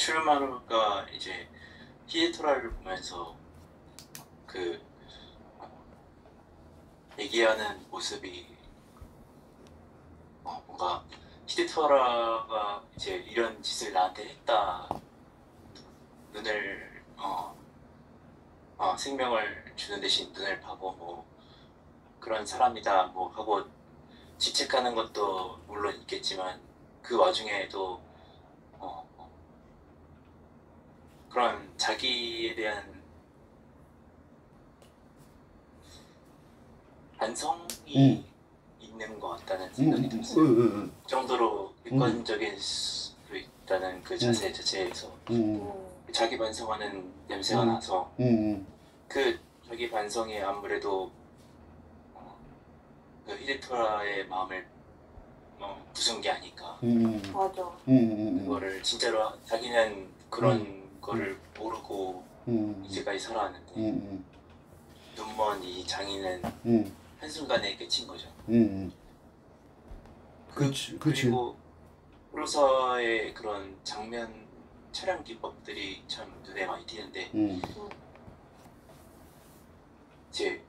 추르마루가 이제 히에토라를 보면서 그 얘기하는 모습이 뭔가 히데토라가 이제 이런 짓을 나한테 했다, 눈을 생명을 주는 대신 눈을 파고 뭐 그런 사람이다 뭐 하고 질책하는 것도 물론 있겠지만 그 와중에도 그런 자기에 대한 반성이 있는 것 같다는 생각이 들었어요. 그 정도로 객관적일 수 있다는 그 자세 자체에서 자기 반성하는 냄새가 나서 그 자기 반성이 아무래도 그 히데토라의 마음을 부순 게 아닐까. 맞아. 그거를 진짜로 자기는 그런 거를 모르고 이제까지 살아왔는데 눈먼 이 장인은 한순간에 깨친 거죠. 그치. 그리고 프로서의 그런 장면 촬영 기법들이 참 눈에 많이 띄는데 이제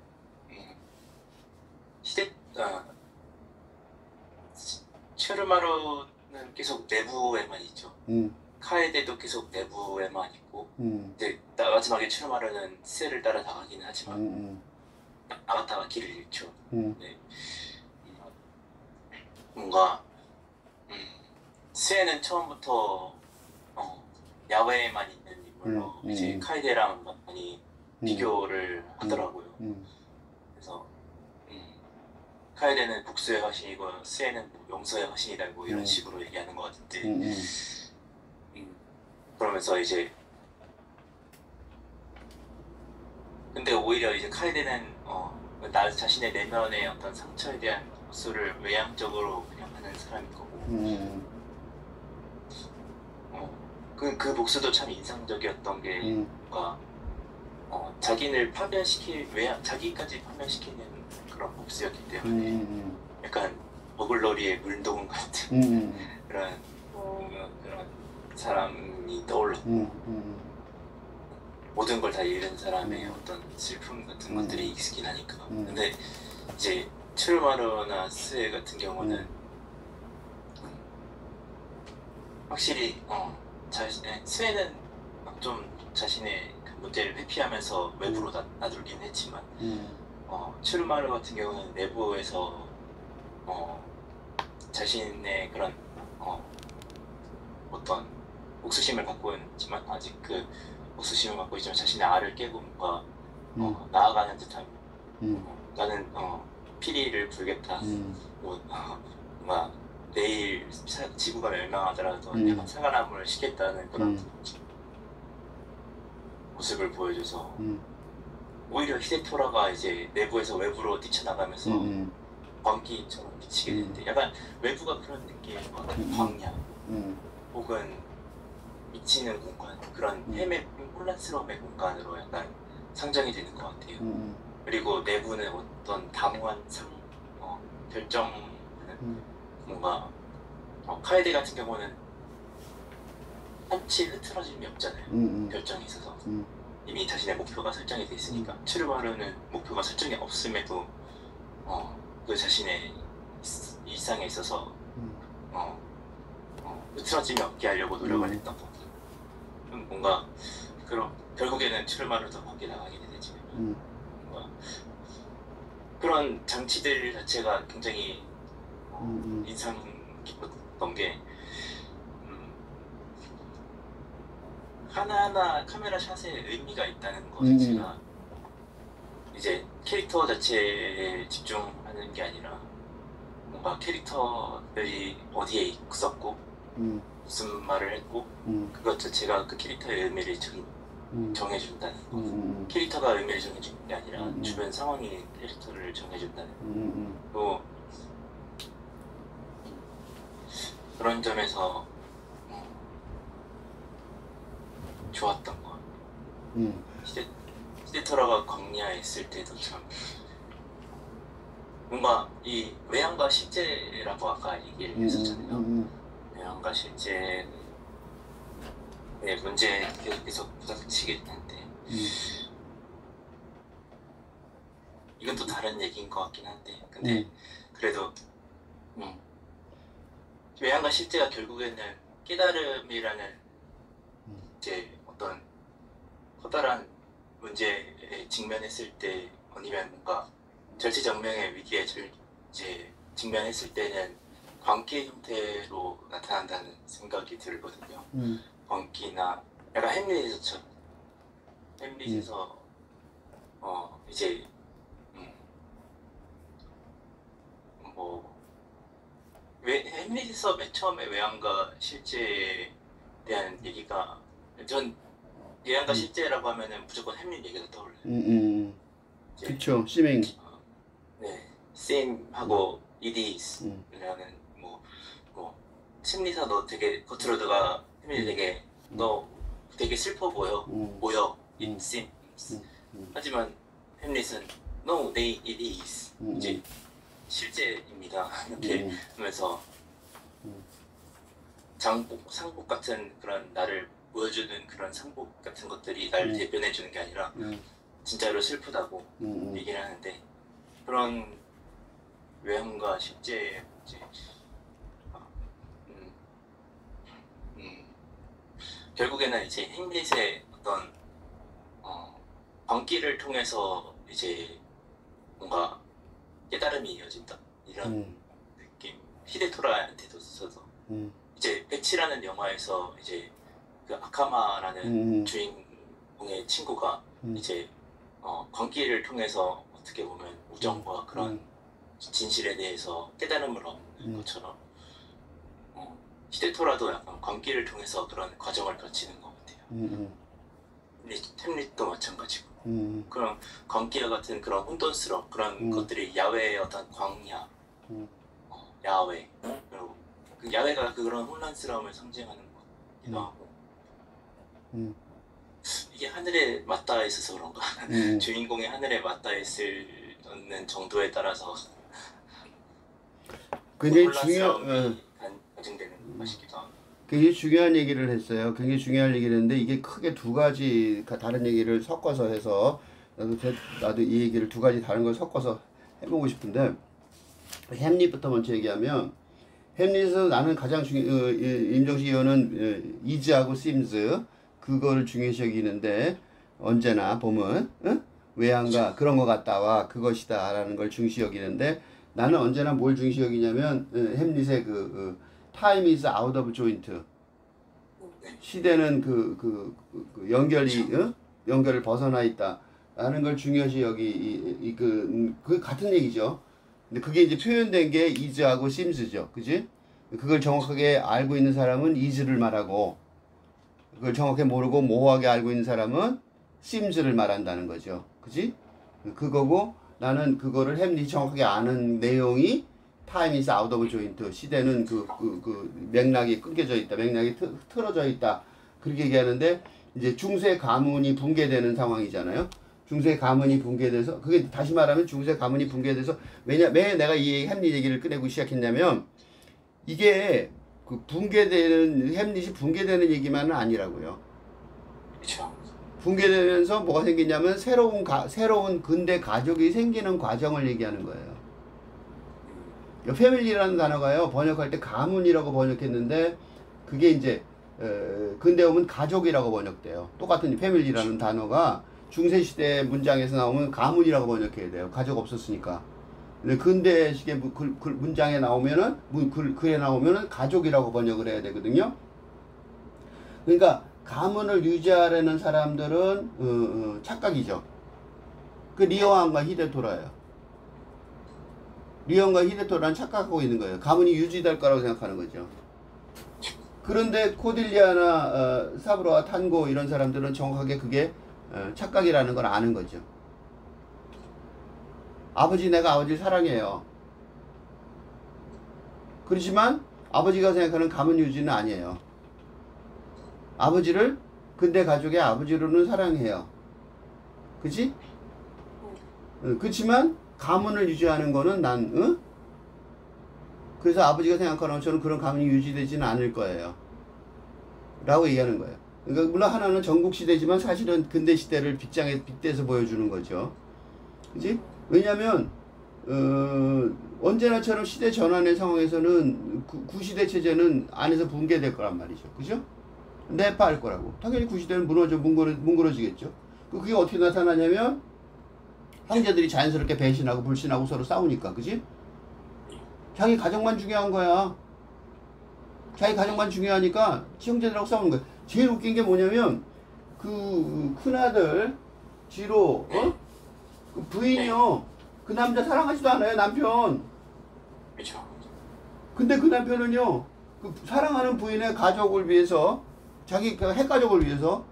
추르마루는 계속 내부에만 있죠. 카에데도 계속 내부에만 있고 근데 마지막에 추르마루는 스를 따라 나가기는 하지만 나갔다가 길을 잃죠. 네. 뭔가 스에는 처음부터 야외에만 있는 인물로 이제 카에데랑 많이 비교를 하더라고요. 그래서 카에데는 복수의 화신이고 스에는 뭐 용서의 화신이다 뭐 이런 식으로 얘기하는 것 같은데 그러면서 이제 근데 오히려 이제 카에데는 나 자신의 내면의 어떤 상처에 대한 복수를 외향적으로 그냥 하는 사람인 거고 그 복수도 참 인상적이었던 게 뭔가 자기를 자기까지 파멸시키는 그런 복수였기 때문에 약간 버글러리의 물동원 같은 그런 사람이 떠올랐고 모든 걸 다 잃은 사람의 어떤 슬픔 같은 것들이 있긴 하니까 근데 이제 추르마루나 스에 같은 경우는 확실히 스에는 좀 자신의 그 문제를 회피하면서 외부로 나돌긴 했지만 추르마루 같은 경우는 내부에서 자신의 그런 어떤 옥수심을 갖고 있지만 아직 그 옥수심을 갖고 있지만 자신의 알을 깨고 뭔가 나아가는 듯한 나는 피리를 불겠다 뭔가 내일 지구가 멸망하더라도 약간 사과나무를 심겠다는 그런 모습을 보여줘서 오히려 히데토라가 이제 내부에서 외부로 뛰쳐나가면서 광기처럼 미치게 되는데 약간 외부가 그런 느낌인 것 같아요. 광야 혹은 미치는 공간 그런 혼란스러움의 공간으로 약간 상정이 되는 것 같아요. 그리고 내부는 어떤 담대한 결정하는 뭔가 카에데 같은 경우는 한치 흐트러짐이 없잖아요. 결정이 있어서 이미 자신의 목표가 설정이 돼 있으니까 추르마루는 목표가 설정이 없음에도 그 자신의 일상에 있어서 흐트러짐이 없게 하려고 노력을 했던 거. 뭔가 결국에는 추르마루도 거기에 나가게 되지만 뭔가 그런 장치들 자체가 굉장히 인상 깊었던 게 하나하나 카메라 샷에 의미가 있다는 것 자체가 이제 캐릭터 자체에 집중하는 게 아니라 뭔가 캐릭터들이 어디에 있었고 무슨 말을 했고 그것 자체가 그 캐릭터의 의미를 정해준다는 거. 캐릭터가 의미를 정해주는 게 아니라 주변 상황이 캐릭터를 정해준다는 거. 그런 점에서 좋았던 것 같아요. 히데토라가 광야에 있을 때도 참 뭔가 이 외향과 실제라고 아까 얘기를 했었잖아요. 외향과 실제는 네, 문제 계속 부닥치긴 한데 이건 또 다른 얘기인 것 같긴 한데 근데 그래도 외향과 실제가 결국에는 깨달음이라는 이제 어떤 커다란 문제에 직면했을 때 아니면 뭔가 절체절명의 위기에 이제 직면했을 때는 광기 형태로 나타난다는 생각이 들거든요. 광기나 약간 햄릿에서처럼 햄릿에서 이제 뭐 햄릿에서 맨 처음에 외향과 실제에 대한 얘기가 전 외향과 실제라고 하면은 무조건 햄릿 얘기가 떠올라요. 그쵸, 시밍. 네, 쌤하고 이디스라는 뭐 심리사 너 되게 겉으로다가 햄릿이 되게 너 되게 슬퍼 보여 쌤 하지만 햄릿은 no, they, it is 이제 실제입니다 이렇게 하면서 상복 같은 그런 나를 보여주는 그런 상복 같은 것들이 나를 대변해주는 게 아니라 진짜로 슬프다고 얘기를 하는데 그런 외향과 실제의 문제 결국에는 이제 햄릿의 어떤 광기를 통해서 이제 뭔가 깨달음이 이어진다 이런 느낌. 히데토라한테도 써서 이제 배치라는 영화에서 이제 그 아카마라는 주인공의 친구가 이제 광기를 통해서 어떻게 보면 우정과 그런 진실에 대해서 깨달음을 얻는 것처럼 히데토라도 약간 광기를 통해서 그런 과정을 거치는 것 같아요. 템릿도 마찬가지고 그런 광기와 같은 그런 혼돈스러운 그런 것들이 야외의 어떤 광야, 야외 그리고 그 야외가 그런 혼란스러움을 상징하는 것 같기도 하고 이게 하늘에 맞닿아 있어서 그런가 주인공이 하늘에 맞닿아 있는 정도에 따라서 굉장히 혼란스러움이 가중되는 것이기도 하고 굉장히 중요한 얘기를 했어요. 굉장히 중요한 얘기를 했는데 이게 크게 두 가지 다른 얘기를 섞어서 해서 나도 이 얘기를 두 가지 다른 걸 섞어서 해보고 싶은데 햄릿부터 먼저 얘기하면 햄릿은 나는 가장 임정식 의원은 이즈하고 심즈 그거를 중요시 여기는데 언제나 보면 외향과 그런 것 같다와 그것이다 라는 걸 중시 여기는데 나는 언제나 뭘 중시 여기냐면 햄릿의 time is out of joint. 시대는 연결을 벗어나 있다. 라는 걸 중요시 여기, 그 같은 얘기죠. 근데 그게 이제 표현된 게 is하고 sims죠. 그지? 그걸 정확하게 알고 있는 사람은 is를 말하고, 그걸 정확하게 모르고 모호하게 알고 있는 사람은 sims를 말한다는 거죠. 그지? 그거고, 나는 그거를 햄릿이 정확하게 아는 내용이 time is out of joint. 시대는 맥락이 끊겨져 있다. 맥락이 틀어져 있다. 그렇게 얘기하는데, 이제 중세 가문이 붕괴되는 상황이잖아요. 중세 가문이 붕괴돼서, 그게 다시 말하면 중세 가문이 붕괴돼서, 왜 내가 이 햄릿 얘기를 꺼내고 시작했냐면, 이게 햄릿이 붕괴되는 얘기만은 아니라고요. 그렇죠. 붕괴되면서 뭐가 생기냐면, 새로운 근대 가족이 생기는 과정을 얘기하는 거예요. 패밀리라는 단어가요, 번역할 때 가문이라고 번역했는데, 그게 이제, 근대 오면 가족이라고 번역돼요. 똑같은 패밀리라는 단어가 중세시대 문장에서 나오면 가문이라고 번역해야 돼요. 가족 없었으니까. 근데 근대식의 문장에 나오면은, 글에 나오면은 가족이라고 번역을 해야 되거든요. 그러니까, 가문을 유지하려는 사람들은, 착각이죠. 그 리어왕과 히데토라예요. 리언과 히데토라는 착각하고 있는 거예요. 가문이 유지될 거라고 생각하는 거죠. 그런데 코딜리아나 사브로와 탄고 이런 사람들은 정확하게 그게 착각이라는 걸 아는 거죠. 내가 아버지를 사랑해요. 그렇지만 아버지가 생각하는 가문 유지는 아니에요. 아버지를 근대 가족의 아버지로는 사랑해요. 그치? 그렇지만 가문을 유지하는 거는 그래서 아버지가 생각하는 것처럼 그런 가문이 유지되지는 않을 거예요. 라고 얘기하는 거예요. 그러니까 물론 하나는 전국 시대지만 사실은 근대 시대를 빗대서 보여주는 거죠. 그지? 왜냐면 언제나처럼 시대 전환의 상황에서는 구시대 체제는 안에서 붕괴될 거란 말이죠. 그죠? 내파할 거라고. 당연히 구시대는 뭉그러지겠죠. 그게 어떻게 나타나냐면 형제들이 자연스럽게 배신하고 불신하고 서로 싸우니까. 그지? 자기 가정만 중요한 거야. 자기 가정만 중요하니까 형제들하고 싸우는 거야. 제일 웃긴 게 뭐냐면 그 큰아들 지로 그 부인이요. 그 남자 사랑하지도 않아요, 남편. 그렇죠. 근데 그 남편은요, 그 사랑하는 부인의 가족을 위해서, 자기 그 핵가족을 위해서,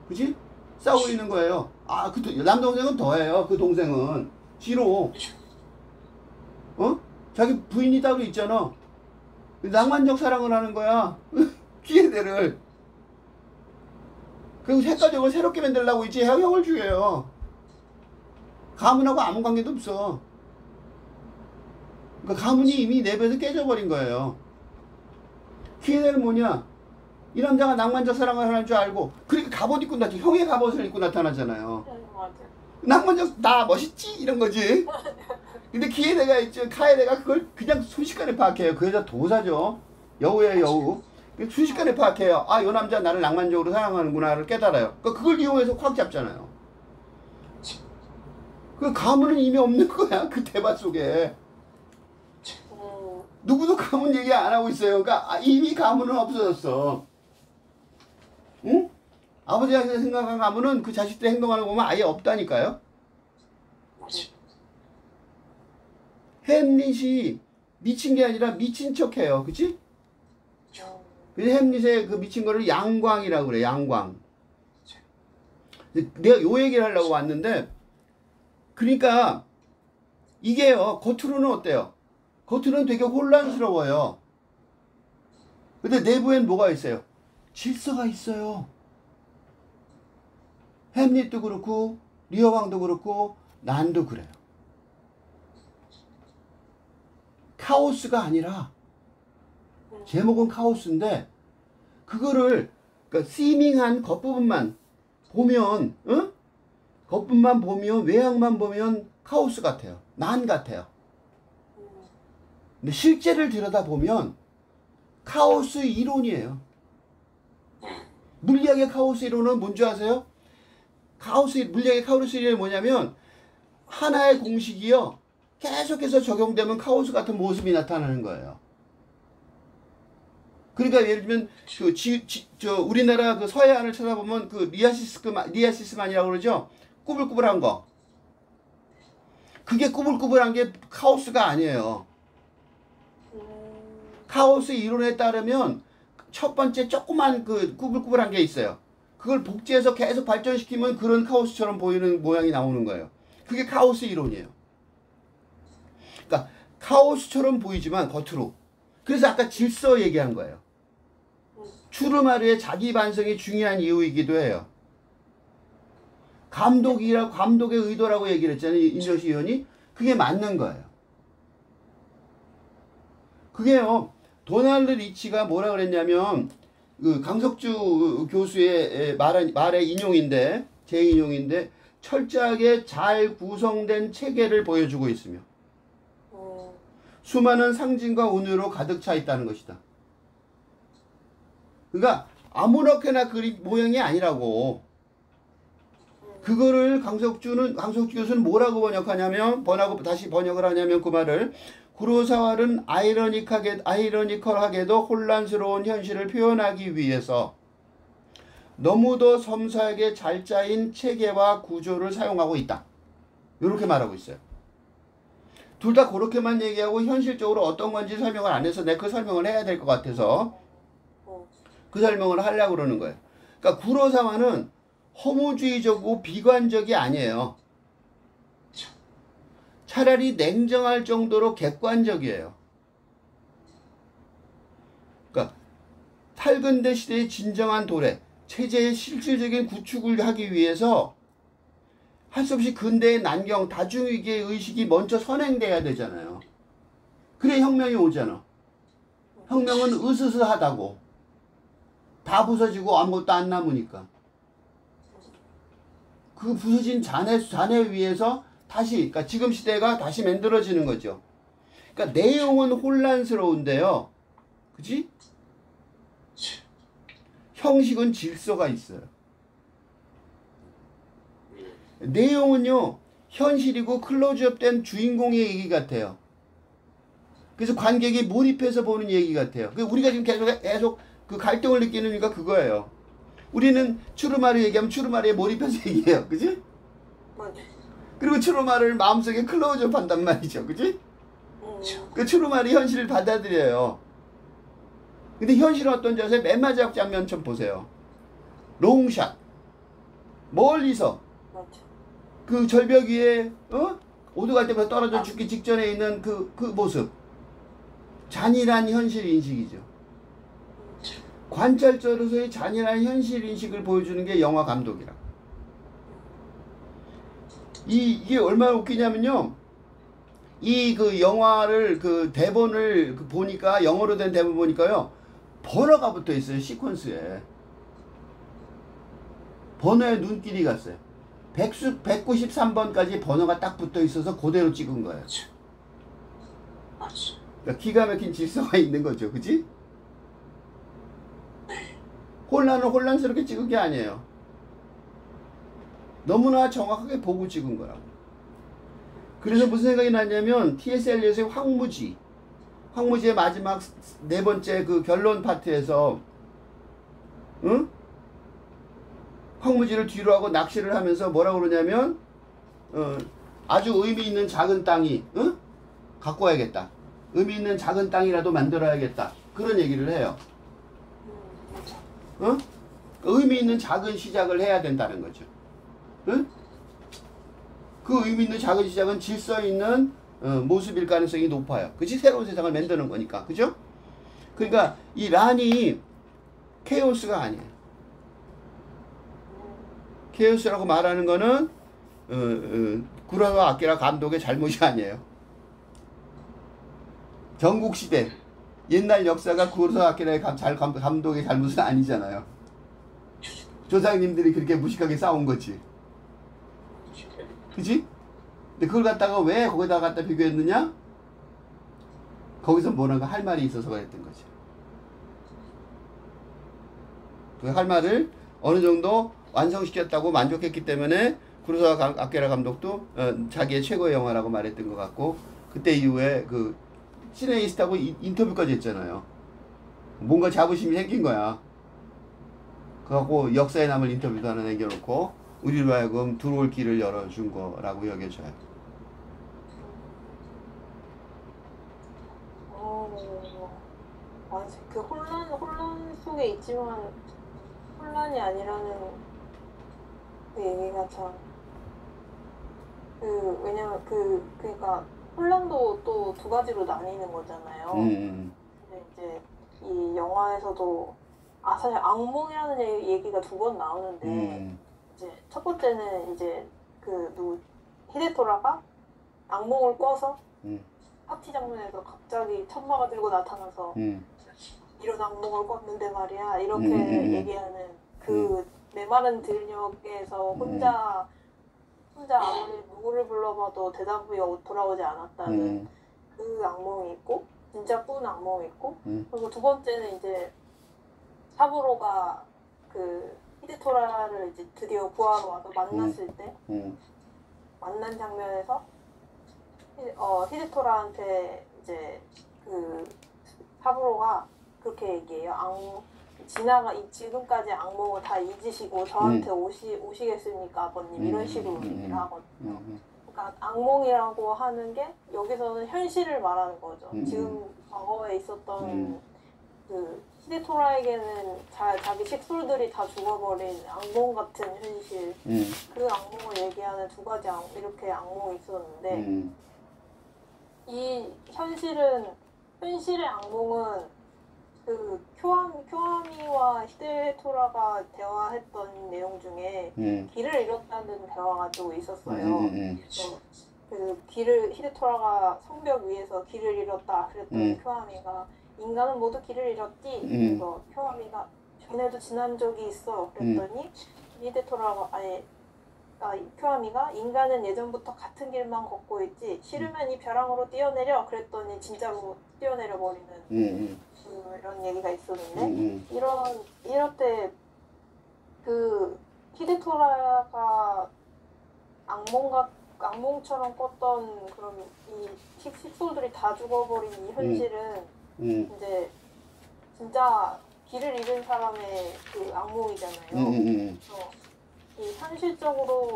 그치? 싸우고 있는 거예요. 아, 남동생은 더해요, 그 동생은. 지로. 자기 부인이 따로 있잖아. 낭만적 사랑을 하는 거야. 기회대를. 그리고 핵가족을 새롭게 만들려고 있지, 형을 죽여요. 가문하고 아무 관계도 없어. 그러니까 가문이 이미 내 배에서 깨져버린 거예요. 기회는 뭐냐? 이 남자가 낭만적 사랑을 하는 줄 알고, 그러니까 갑옷 입고 나타나, 형의 갑옷을 입고 나타나잖아요. 맞아. 낭만적, 나 멋있지? 이런 거지. 근데 기회대가 있죠. 카에대가 그걸 그냥 순식간에 파악해요. 그 여자 도사죠. 여우예요, 여우. 순식간에 파악해요. 아, 요 남자 나를 낭만적으로 사랑하는구나를 깨달아요. 그러니까 그걸 이용해서 콱 잡잖아요. 그 가문은 이미 없는 거야. 그 대화 속에. 누구도 가문 얘기 안 하고 있어요. 그러니까 이미 가문은 없어졌어. 응? 아버지가 생각한 가문은 그 자식들 행동하는 거 보면 아예 없다니까요. 햄릿이 미친 게 아니라 미친 척해요. 그치? 그래서 햄릿의 그 미친 거를 양광이라고 그래. 양광. 내가 요 얘기를 하려고 왔는데, 그러니까 이게요, 겉으로는 어때요? 겉으로는 되게 혼란스러워요. 근데 내부엔 뭐가 있어요? 질서가 있어요. 햄릿도 그렇고 리어왕도 그렇고 난도 그래요. 카오스가 아니라, 제목은 카오스인데 그거를, 그러니까 시밍한 겉부분만 보면, 응? 겉부분만 보면, 외양만 보면 카오스 같아요. 난 같아요. 근데 실제를 들여다보면 카오스 이론이에요. 물리학의 카오스 이론은 뭔지 아세요? 물리학의 카오스 이론이 뭐냐면, 하나의 공식이요, 계속해서 적용되면 카오스 같은 모습이 나타나는 거예요. 그러니까 예를 들면 우리나라 그 서해안을 쳐다보면 그 리아시스만이라고 그러죠. 꾸불꾸불한 거. 그게 꾸불꾸불한 게 카오스가 아니에요. 카오스 이론에 따르면 첫 번째 조그만 그 꾸불꾸불한 게 있어요. 그걸 복제해서 계속 발전시키면 그런 카오스처럼 보이는 모양이 나오는 거예요. 그게 카오스 이론이에요. 그러니까 카오스처럼 보이지만 겉으로. 그래서 아까 질서 얘기한 거예요. 추르마르의 자기 반성이 중요한 이유이기도 해요. 감독의 의도라고 얘기를 했잖아요. 임정식 의원이. 그게 맞는 거예요. 그게요, 도널드 리치가 뭐라 그랬냐면, 그 강석주 교수의 말의 인용인데, 제 인용인데, 철저하게 잘 구성된 체계를 보여주고 있으며, 수많은 상징과 은유로 가득 차 있다는 것이다. 그러니까 아무렇게나 그림 모양이 아니라고. 그거를 강석주 교수는 뭐라고 번역하냐면, 다시 번역을 하냐면 그 말을, 구로사와는 아이러니컬하게도 혼란스러운 현실을 표현하기 위해서 너무도 섬세하게 잘 짜인 체계와 구조를 사용하고 있다. 이렇게 말하고 있어요. 둘 다 그렇게만 얘기하고 현실적으로 어떤 건지 설명을 안 해서 내가 그 설명을 해야 될 것 같아서 그 설명을 하려고 그러는 거예요. 그러니까 구로사와는 허무주의적이고 비관적이 아니에요. 차라리 냉정할 정도로 객관적이에요. 그러니까 탈근대 시대의 진정한 도래, 체제의 실질적인 구축을 하기 위해서 할 수 없이 근대의 난경, 다중위기의 의식이 먼저 선행돼야 되잖아요. 그래 혁명이 오잖아. 혁명은 으스스하다고. 다 부서지고 아무것도 안 남으니까. 그 부서진 잔해 위에서 다시, 그러니까 지금 시대가 다시 만들어지는 거죠. 그러니까 내용은 혼란스러운데요. 그지? 형식은 질서가 있어요. 내용은요, 현실이고 클로즈업된 주인공의 얘기 같아요. 그래서 관객이 몰입해서 보는 얘기 같아요. 우리가 지금 계속 그 갈등을 느끼는 이유가 그거예요. 우리는 추르마르 얘기하면 추르마르에 몰입해서 얘기해요. 그지? 맞아. 그리고 추르마르를 마음속에 클로즈업 한단 말이죠. 그지? 그 추르마르 현실을 받아들여요. 근데 현실은 어떤지 아세요? 맨 마지막 장면 좀 보세요. 롱샷. 멀리서. 맞아. 그 절벽 위에, 오도갈 때부터 떨어져 죽기 직전에 있는 그 모습. 잔인한 현실 인식이죠. 관찰자로서의 잔인한 현실 인식을 보여주는 게 영화 감독이라. 이게 얼마나 웃기냐면요. 이 그 영화를 그 대본을 보니까, 영어로 된 대본 보니까요, 번호가 붙어 있어요. 시퀀스에. 번호에 눈길이 갔어요. 193번까지 번호가 딱 붙어 있어서 그대로 찍은 거예요. 그러니까 기가 막힌 질서가 있는 거죠. 그치? 혼란을 혼란스럽게 찍은 게 아니에요. 너무나 정확하게 보고 찍은 거라고. 그래서 무슨 생각이 났냐면 T.S. 엘리엇의 황무지의 마지막 네 번째 그 결론 파트에서, 응? 황무지를 뒤로 하고 낚시를 하면서 뭐라고 그러냐면, 아주 의미 있는 작은 땅이, 응? 갖고 와야겠다. 의미 있는 작은 땅이라도 만들어야겠다. 그런 얘기를 해요. 응? 의미 있는 작은 시작을 해야 된다는 거죠. 응? 그 의미 있는 작은 시작은 질서 있는 모습일 가능성이 높아요. 그치? 새로운 세상을 만드는 거니까. 그죠? 그러니까 이 란이 케오스가 아니에요. 케오스라고 말하는 거는 구로사와 아키라 감독의 잘못이 아니에요. 전국시대 옛날 역사가 구로사와 아키라의 감독의 잘못은 아니잖아요. 조상님들이 그렇게 무식하게 싸운 거지. 그치? 근데 그걸 갖다가 왜 거기다 갖다 비교했느냐? 거기서 뭐라고 할 말이 있어서 그랬던 거지. 그 할 말을 어느 정도 완성시켰다고 만족했기 때문에 구로사와 아키라 감독도 자기의 최고의 영화라고 말했던 것 같고, 그때 이후에 그 시네이스트하고 인터뷰까지 했잖아요. 뭔가 자부심이 생긴 거야. 그래갖고 역사에 남을 인터뷰도 하나 남겨놓고 우리로 하여금 들어올 길을 열어준 거라고 여겨져요. 맞아. 그 혼란 속에 있지만 혼란이 아니라는 그 얘기가 참. 왜냐면 그러니까 혼란도 또 두 가지로 나뉘는 거잖아요. 근데 이제 이 영화에서도 사실 악몽이라는 얘기가 두 번 나오는데 이제 첫 번째는 이제 히데토라가 악몽을 꿔서 파티 장면에서 갑자기 천마가 들고 나타나서 이런 악몽을 꿨는데 말이야 이렇게 얘기하는 그 메마른 들녘에서 혼자 아무리 누구를 불러봐도 대답이 돌아오지 않았다는 그 악몽이 있고, 진짜 꾼 악몽이 있고, 그리고 두 번째는 이제 사부로가 그 히데토라를 이제 드디어 구하러 와서 만났을 때 만난 장면에서 히데토라한테 이제 그 사부로가 그렇게 얘기해요. 지금까지 악몽을 다 잊으시고 저한테 오시겠습니까 아버님, 이런 식으로 얘기를 하거든요. 그러니까 악몽이라고 하는 게 여기서는 현실을 말하는 거죠. 지금 과거에 있었던 그 히데토라에게는 자기 식솔들이 다 죽어버린 악몽 같은 현실, 그 악몽을 얘기하는 두 가지 이렇게 악몽이 있었는데, 이 현실의 악몽은 그 쿄아미와 히데토라가 대화했던 내용 중에 길을 잃었다는 대화가 또 있었어요. 그 히데토라가 성벽 위에서 길을 잃었다 그랬더니 쿄아미가 인간은 모두 길을 잃었지. 그래서 걔네도 지난 적이 있어. 그랬더니 히데토라가 큐아미가 인간은 예전부터 같은 길만 걷고 있지 싫으면 이 벼랑으로 뛰어내려 그랬더니 진짜로 뛰어내려 버리는 이런 얘기가 있었는데 이럴 때 그 히데토라가 악몽처럼 꿨던 그런 이 식솔들이 다 죽어버린 이 현실은 이제 진짜 길을 잃은 사람의 그 악몽이잖아요. 그래서 이 현실적으로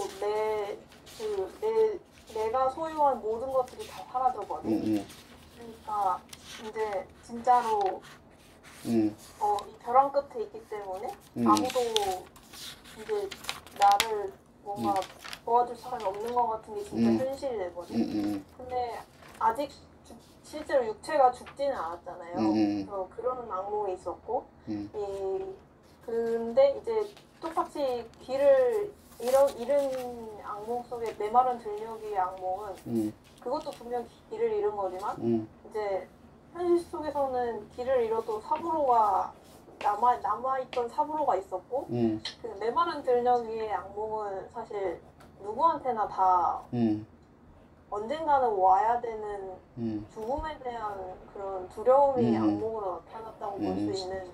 내가 소유한 모든 것들이 다 사라져버린. 그러니까 이제 진짜로 이 벼랑 끝에 있기 때문에 아무도 이제 나를 뭔가 도와줄 사람이 없는 것 같은 게 진짜 현실이 돼버린. 근데 아직 실제로 육체가 죽지는 않았잖아요. 그래서 그런 악몽이 있었고, 근데 이제 똑같이 길을 잃은 악몽 속에 메마른 들녘의 악몽은 그것도 분명 길을 잃은 거지만 이제 현실 속에서는 길을 잃어도 사부로가 남아있던 사부로가 있었고 그 메마른 들녘 위의 악몽은 사실 누구한테나 다 언젠가는 와야 되는 죽음에 대한 그런 두려움이 악몽으로 나타났다고 볼 수 있는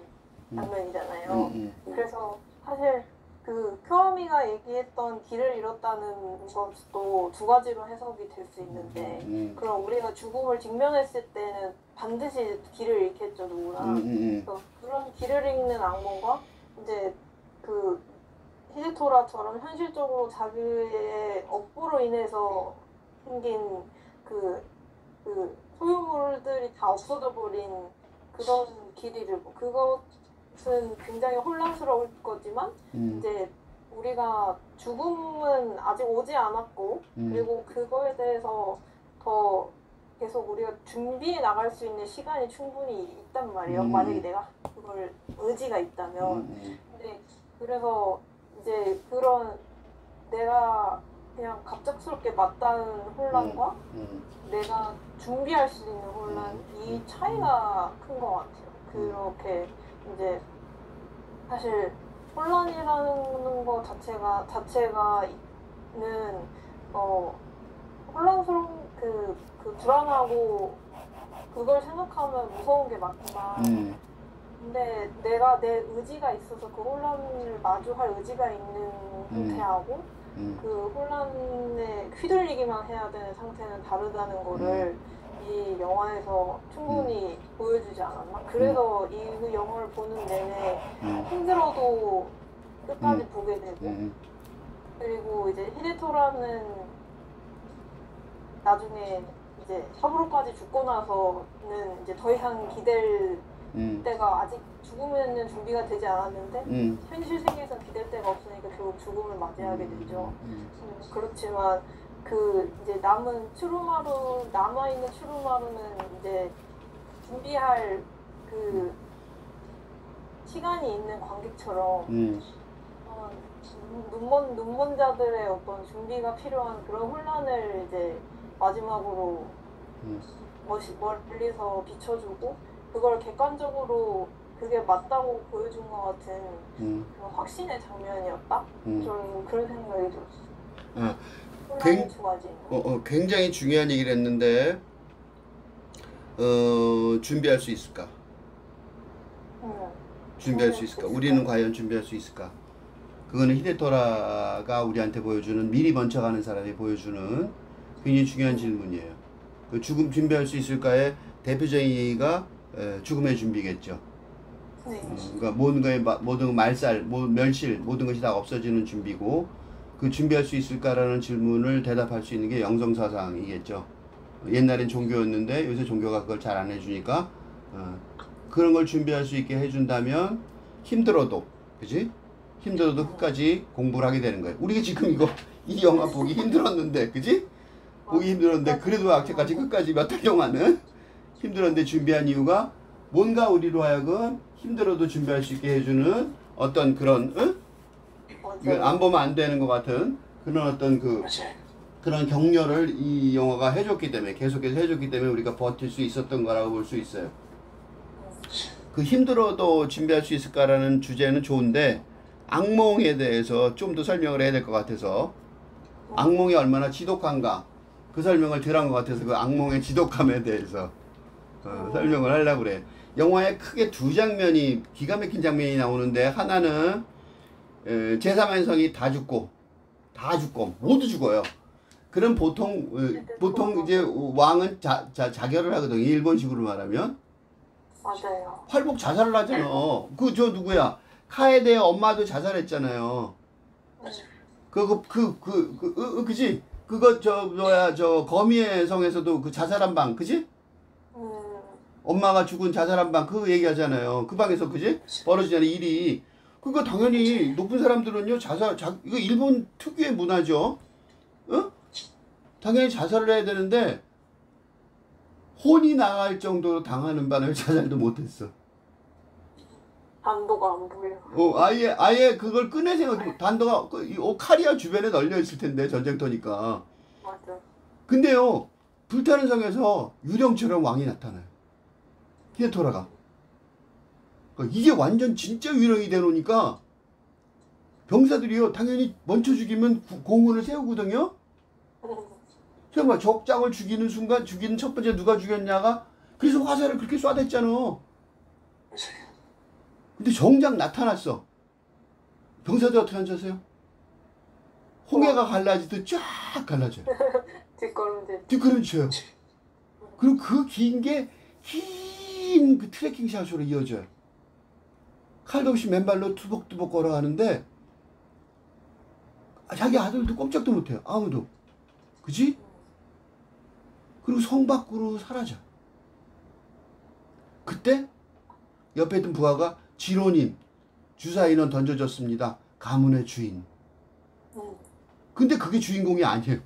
장면이잖아요. 그래서 사실 그 큐아미가 얘기했던 길을 잃었다는 것도 두 가지로 해석이 될 수 있는데 그럼 우리가 죽음을 직면했을 때는 반드시 길을 잃겠죠, 누구나. 그래서 그런 길을 잃는 악몽과 이제 그 히데토라처럼 현실적으로 자기의 업보로 인해서 생긴 그 소유물들이 다 없어져 버린 그런 길이 잃고 그것은 굉장히 혼란스러울 거지만 이제 우리가 죽음은 아직 오지 않았고 그리고 그거에 대해서 더 계속 우리가 준비해 나갈 수 있는 시간이 충분히 있단 말이에요. 만약에 내가 그걸 의지가 있다면. 근데 그래서 이제 그런 내가 그냥 갑작스럽게 맞닿은 혼란과 내가 준비할 수 있는 혼란 이 차이가 큰 것 같아요. 그렇게 이제 사실 혼란이라는 거 자체가는 혼란스러운 그 불안하고 그걸 생각하면 무서운 게 맞지만 근데 내가 내 의지가 있어서 그 혼란을 마주할 의지가 있는 상태하고 그 혼란에 휘둘리기만 해야 되는 상태는 다르다는 거를 이 영화에서 충분히 보여주지 않았나? 그래서 이 영화를 보는 내내 힘들어도 끝까지 보게 되고 그리고 이제 히데토라는 나중에 이제 사부로까지 죽고 나서는 이제 더 이상 기댈 때가 아직 죽으면 준비가 되지 않았는데 현실 세계에서 기댈 데가 없으니까 결국 죽음을 맞이하게 되죠. 그렇지만 그 이제 남아있는 추루마루는 이제 준비할 그 시간이 있는 관객처럼 눈먼 자들의 어떤 준비가 필요한 그런 혼란을 이제 마지막으로 멀리서 비춰주고 그걸 객관적으로 그게 맞다고 보여준 것 같은 그런 확신의 장면이었다? 좀 그런 생각이 들었어요. 굉장히 중요한 얘기를 했는데 준비할 수 있을까? 준비할 수 있을까? 우리는 과연 준비할 수 있을까? 그거는 히데토라가 우리한테 보여주는 미리 먼저 가는 사람이 보여주는 굉장히 중요한 질문이에요. 그 죽음 준비할 수 있을까의 대표적인 얘기가 죽음의 준비겠죠. 그러니까 모든 말살, 멸실, 모든 것이 다 없어지는 준비고 그 준비할 수 있을까라는 질문을 대답할 수 있는 게 영성사상이겠죠. 옛날엔 종교였는데 요새 종교가 그걸 잘 안 해주니까 그런 걸 준비할 수 있게 해준다면 힘들어도, 그지? 힘들어도 끝까지 공부를 하게 되는 거예요. 우리가 지금 이 영화 보기 힘들었는데, 그지? 보기 힘들었는데 그래도 악체까지 끝까지 몇 달 동안은 힘들었는데 준비한 이유가 뭔가 우리로 하여금 힘들어도 준비할 수 있게 해주는 어떤 그런 이건 안 보면 안 되는 것 같은 그런 어떤 그런 격려를 이 영화가 해줬기 때문에 계속해서 해줬기 때문에 우리가 버틸 수 있었던 거라고 볼 수 있어요. 그 힘들어도 준비할 수 있을까라는 주제는 좋은데 악몽에 대해서 좀 더 설명을 해야 될 것 같아서 악몽이 얼마나 지독한가 그 설명을 덜 한 것 같아서 그 악몽의 지독함에 대해서 설명을 하려고 그래. 영화에 크게 두 장면이 기가 막힌 장면이 나오는데 하나는 제3의 성이 다 죽고 모두 죽어요. 그럼 보통 이제 왕은 자결을 하거든. 일본식으로 말하면 맞아요. 활복 자살을 하잖아. 그 저 누구야? 카에데의 엄마도 자살했잖아요. 그지? 그거 저 거미의 성에서도 그 자살한 방, 그지? 엄마가 죽은 자살한 방 그 얘기하잖아요. 그 방에서 그지? 벌어지잖아 일이. 그거 당연히 높은 사람들은요 이거 일본 특유의 문화죠. 어? 당연히 자살을 해야 되는데 혼이 나갈 정도로 당하는 바람에 자살도 못했어. 단도가 안 보여. 아예 그걸 꺼내 생각도 단도가 오카리아 주변에 널려 있을 텐데 전쟁터니까. 맞아. 근데요 불타는 성에서 유령처럼 왕이 나타나요. 히데토라가. 그러니까 이게 완전 진짜 유령이 되노니까 병사들이요 당연히 먼저 죽이면 공훈을 세우거든요. 정말 적장을 죽이는 순간 죽이는 첫 번째 누가 죽였냐가 그래서 화살을 그렇게 쏴댔잖아. 근데 정작 나타났어. 병사들 어떻게 앉았어요? 홍해가 갈라지듯 쫙 갈라져요. 뒷걸음질. 그리고 그 긴 그 트레킹 샷으로 이어져요. 칼도 없이 맨발로 투벅투벅 걸어가는데 자기 아들도 꼼짝도 못해요. 아무도. 그지? 그리고 성 밖으로 사라져. 그때 옆에 있던 부하가 지로님 주사위는 던져줬습니다. 가문의 주인. 근데 그게 주인공이 아니에요.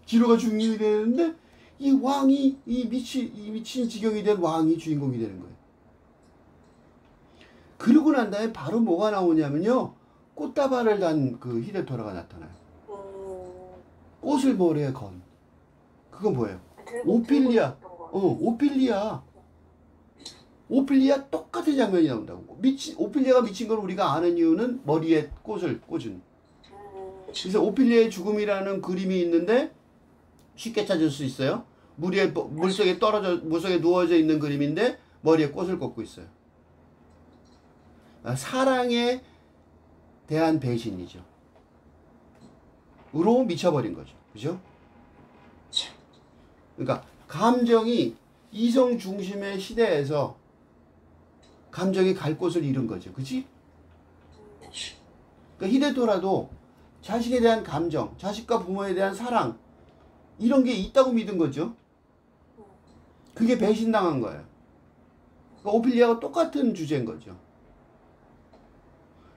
지로가 주인공이 되는데 이 왕이 이 미친 지경이 된 왕이 주인공이 되는 거예요. 그러고 난 다음에 바로 뭐가 나오냐면요. 꽃다발을 단 그 히데토라가 나타나요. 꽃을 머리에 건. 그건 뭐예요? 오피리아. 오피리아 똑같은 장면이 나온다고. 오피리아가 미친 걸 우리가 아는 이유는 머리에 꽃을 꽂은. 그래서 오피리아의 죽음이라는 그림이 있는데 쉽게 찾을 수 있어요. 물속에 누워져 있는 그림인데 머리에 꽃을 꽂고 있어요. 사랑에 대한 배신이죠. 으로 미쳐버린 거죠. 그죠? 그러니까 감정이 이성 중심의 시대에서 감정이 갈 곳을 잃은 거죠. 그치? 그러니까 히데토라도 자식에 대한 감정, 자식과 부모에 대한 사랑 이런 게 있다고 믿은 거죠. 그게 배신당한 거예요. 그러니까 오피리아가 똑같은 주제인 거죠.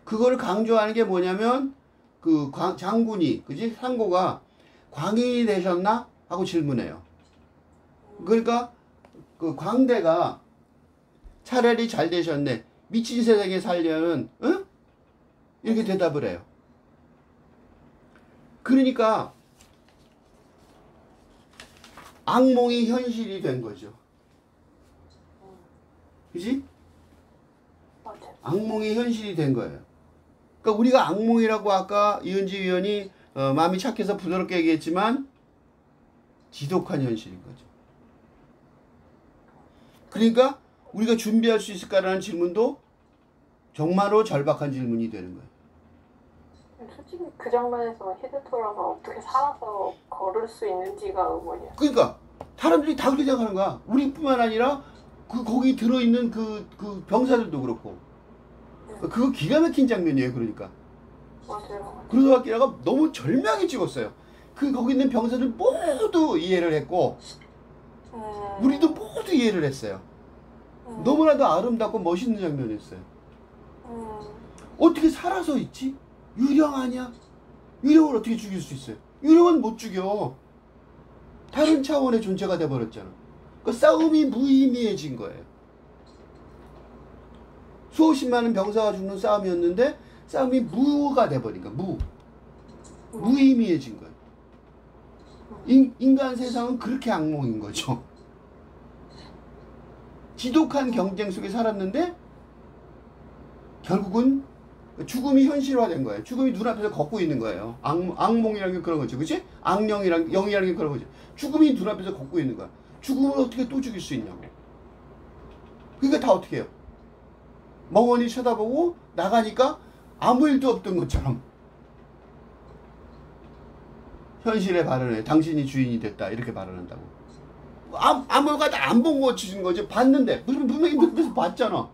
그거를 강조하는 게 뭐냐면 그 장군이 그지 상고가 광인이 되셨나 하고 질문해요. 그러니까 그 광대가 차라리 잘 되셨네. 미친 세상에 살려는 응? 이렇게 대답을 해요. 그러니까 악몽이 현실이 된 거죠. 그지? 악몽이 현실이 된 거예요. 그러니까 우리가 악몽이라고 아까 이은지 위원이 마음이 착해서 부드럽게 얘기했지만 지독한 현실인 거죠. 그러니까 우리가 준비할 수 있을까라는 질문도 정말로 절박한 질문이 되는 거예요. 솔직히 그 장면에서 히데토라가 어떻게 살아서 걸을 수 있는지가 의문이야. 그러니까 사람들이 다 그렇게 생각하는 거야. 우리뿐만 아니라 거기 들어있는 그 병사들도 그렇고. 그거 기가 막힌 장면이에요. 그러니까. 맞아요. 구로사와키라가 너무 절묘하게 찍었어요. 거기 있는 병사들 모두 이해를 했고 우리도 모두 이해를 했어요. 너무나도 아름답고 멋있는 장면이었어요. 어떻게 살아서 있지? 유령 아니야? 유령을 어떻게 죽일 수 있어요? 유령은 못 죽여. 다른 차원의 존재가 돼버렸잖아. 그 싸움이 무의미해진 거예요. 수없이 많은 병사가 죽는 싸움이었는데 싸움이 무가 돼버린 거야. 무의미해진 거예요. 인간 세상은 그렇게 악몽인 거죠. 지독한 경쟁 속에 살았는데 결국은 죽음이 현실화된 거예요. 죽음이 눈앞에서 걷고 있는 거예요. 악몽이라는 게 그런 거죠. 그치? 악령이라는 영이라는 게 그런 거죠. 죽음이 눈앞에서 걷고 있는 거야. 죽음을 어떻게 또 죽일 수 있냐고. 그러니까 다 어떻게 해요? 멍하니 쳐다보고 나가니까 아무 일도 없던 것처럼 현실에 발언해. 당신이 주인이 됐다. 이렇게 발언한다고. 아무것도 안 본 거 주신 거지. 봤는데. 분명히 눈에서 봤잖아.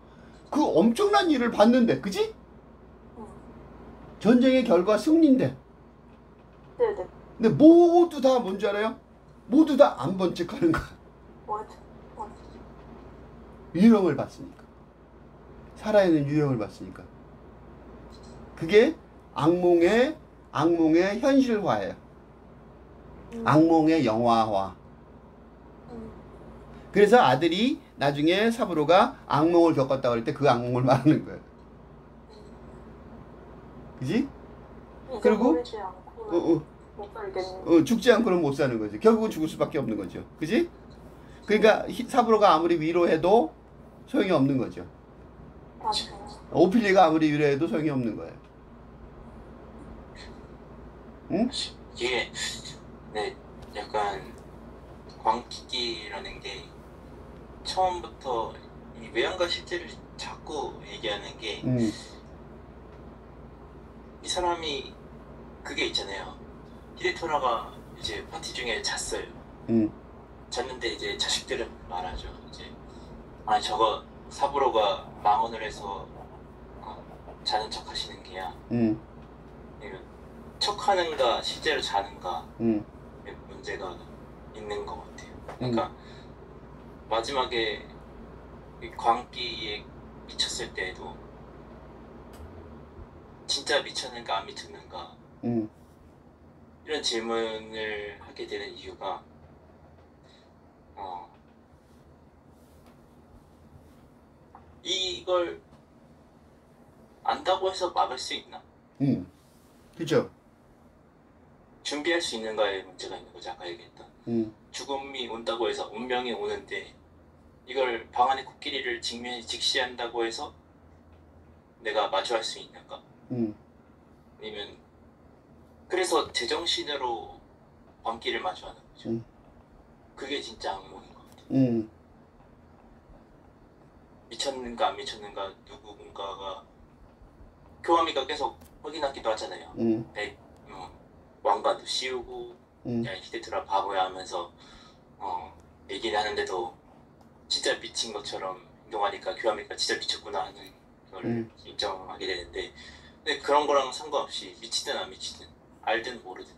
그 엄청난 일을 봤는데. 그지? 전쟁의 결과 승리인데. 네네. 근데 모두 다 뭔지 알아요? 모두 다 안 본 척 하는 거야. 맞아. 유령을 봤으니까. 살아있는 유령을 봤으니까. 그게 악몽의 현실화예요. 악몽의 영화화. 그래서 아들이 나중에 사부로가 악몽을 겪었다 그럴 때 그 악몽을 말하는 거예요. 그지? 그리고 못 살겠네. 죽지 않고는 못 사는 거지. 결국은 죽을 수밖에 없는 거죠. 그지? 그러니까 사부로가 아무리 위로해도 소용이 없는 거죠. 맞아요. 오피리가 아무리 위로해도 소용이 없는 거예요. 응? 이게 네, 약간 광기라는 게 처음부터 이 외양과 실제를 자꾸 얘기하는 게 이 사람이 그게 있잖아요. 히데토라가 이제 파티 중에 잤어요. 잤는데 이제 자식들은 말하죠. 이제 아 저거 사부로가 망언을 해서 자는 척 하시는 게야. 척하는가 실제로 자는가 문제가 있는 것 같아요. 그러니까 마지막에 이 광기에 미쳤을 때에도 진짜 미쳤는가 안 미쳤는가 이런 질문을 하게 되는 이유가 이걸 안다고 해서 막을 수 있나? 그죠? 준비할 수 있는가에 문제가 있는 거죠. 아까 얘기했던 죽음이 온다고 해서 운명이 오는데 이걸 방 안의 코끼리를 직시한다고 해서 내가 마주할 수 있는가? 아니면 그래서 제정신으로 광기를 마주하는 거죠. 그게 진짜 악몽인 것 같아요. 미쳤는가 안 미쳤는가 누군가가 교화미가 계속 확인하기도 하잖아요. 왕관도 씌우고 야 히데토라 바보야 하면서 얘기를 하는데도 진짜 미친 것처럼 행동하니까 교화미가 진짜 미쳤구나 하는 걸 인정하게 되는데 근데 그런 거랑 상관없이 미치든 안 미치든 알든 모르든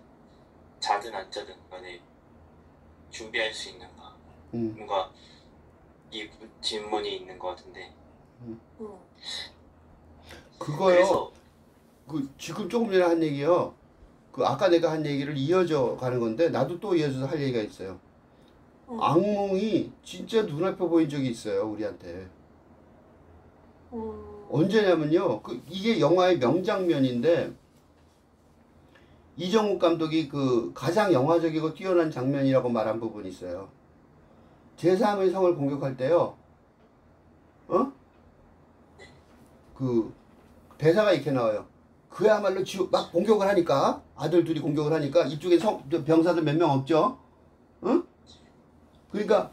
자든 안 자든 간에 준비할 수 있는가 뭔가 이 질문이 있는 것 같은데 그거요. 그래서 지금 조금 전에 한 얘기요. 아까 내가 한 얘기를 이어져 가는 건데 나도 또 이어져서 할 얘기가 있어요. 악몽이 진짜 눈앞에 보인 적이 있어요. 우리한테. 언제냐면요. 이게 영화의 명장면인데 이정욱 감독이 가장 영화적이고 뛰어난 장면이라고 말한 부분이 있어요. 제3의 성을 공격할 때요. 대사가 이렇게 나와요. 그야말로 막 공격을 하니까 아들 둘이 공격을 하니까 이쪽에 병사들 몇 명 없죠. 그러니까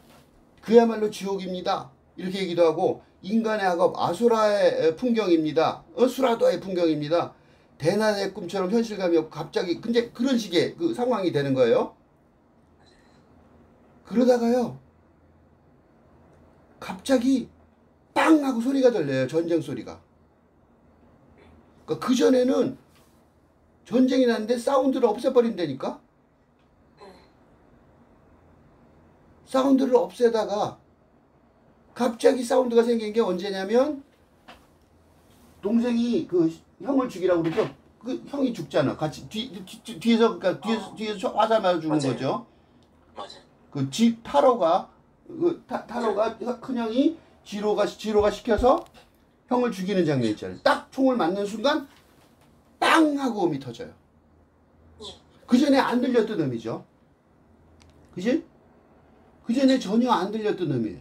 그야말로 지옥입니다. 이렇게 얘기도 하고 인간의 악업 아수라의 풍경입니다. 수라도의 풍경입니다. 대낮의 꿈처럼 현실감이 없고 갑자기 근데 그런 식의 상황이 되는 거예요. 그러다가요. 갑자기 빵 하고 소리가 들려요. 전쟁 소리가. 그 전에는 전쟁이 났는데 사운드를 없애버린다니까? 사운드를 없애다가 갑자기 사운드가 생긴 게 언제냐면 동생이 형을 죽이라고 그러죠. 형이 죽잖아. 같이 뒤에서 뒤에서 화살 맞아 죽은 맞아요. 거죠. 맞아요. 집 타로가 큰형이 지로가 시켜서 형을 죽이는 장면 있잖아요. 딱 총을 맞는 순간 빵 하고 음이 터져요. 그 전에 안 들렸던 음이죠. 그지? 그 전에 전혀 안 들렸던 음이에요.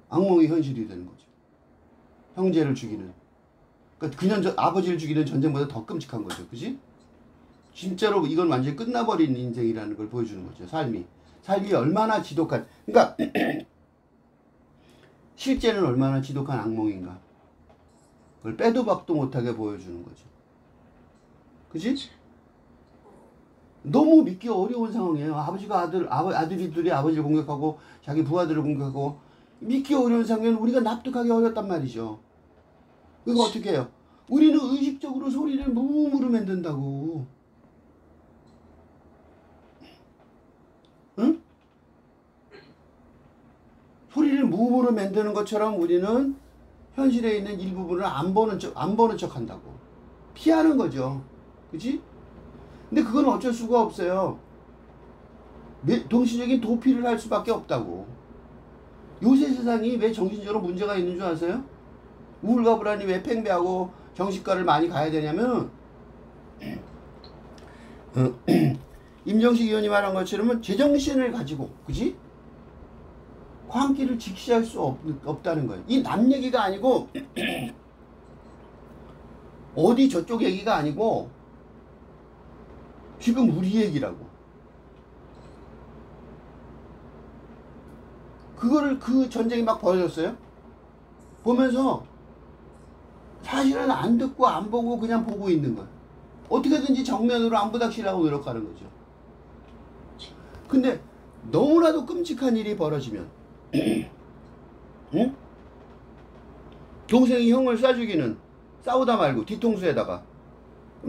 악몽이 현실이 되는 거죠. 형제를 죽이는. 그러니까 그냥 아버지를 죽이는 전쟁보다 더 끔찍한 거죠. 그지? 진짜로 이건 완전히 끝나버린 인생이라는 걸 보여주는 거죠. 삶이 얼마나 지독한, 그러니까 실제는 얼마나 지독한 악몽인가. 그걸 빼도 박도 못하게 보여주는 거죠. 그지? 너무 믿기 어려운 상황이에요. 아버지가 아들이 아버지를 공격하고 자기 부하들을 공격하고 믿기 어려운 상황은 우리가 납득하기 어렵단 말이죠. 이거 어떻게 해요? 우리는 의식적으로 소리를 무음으로 만든다고. 응? 소리를 무음으로 만드는 것처럼 우리는 현실에 있는 일부분을 안 보는 척 한다고. 피하는 거죠. 그치? 근데 그건 어쩔 수가 없어요. 동시적인 도피를 할 수밖에 없다고. 요새 세상이 왜 정신적으로 문제가 있는 줄 아세요? 우울과 불안이 왜 팽배하고 정신과를 많이 가야 되냐면 임정식 의원이 말한 것처럼 제정신을 가지고, 그지? 광기를 직시할 수 없다는 거예요. 이 남 얘기가 아니고 어디 저쪽 얘기가 아니고 지금 우리 얘기라고. 그거를 그 전쟁이 막 벌어졌어요. 보면서 사실은 안 듣고 안 보고 그냥 보고 있는 거예요. 어떻게든지 정면으로 안 부닥치려고 노력하는 거죠. 근데 너무나도 끔찍한 일이 벌어지면 응? 동생이 형을 쏴 죽이는, 싸우다 말고 뒤통수에다가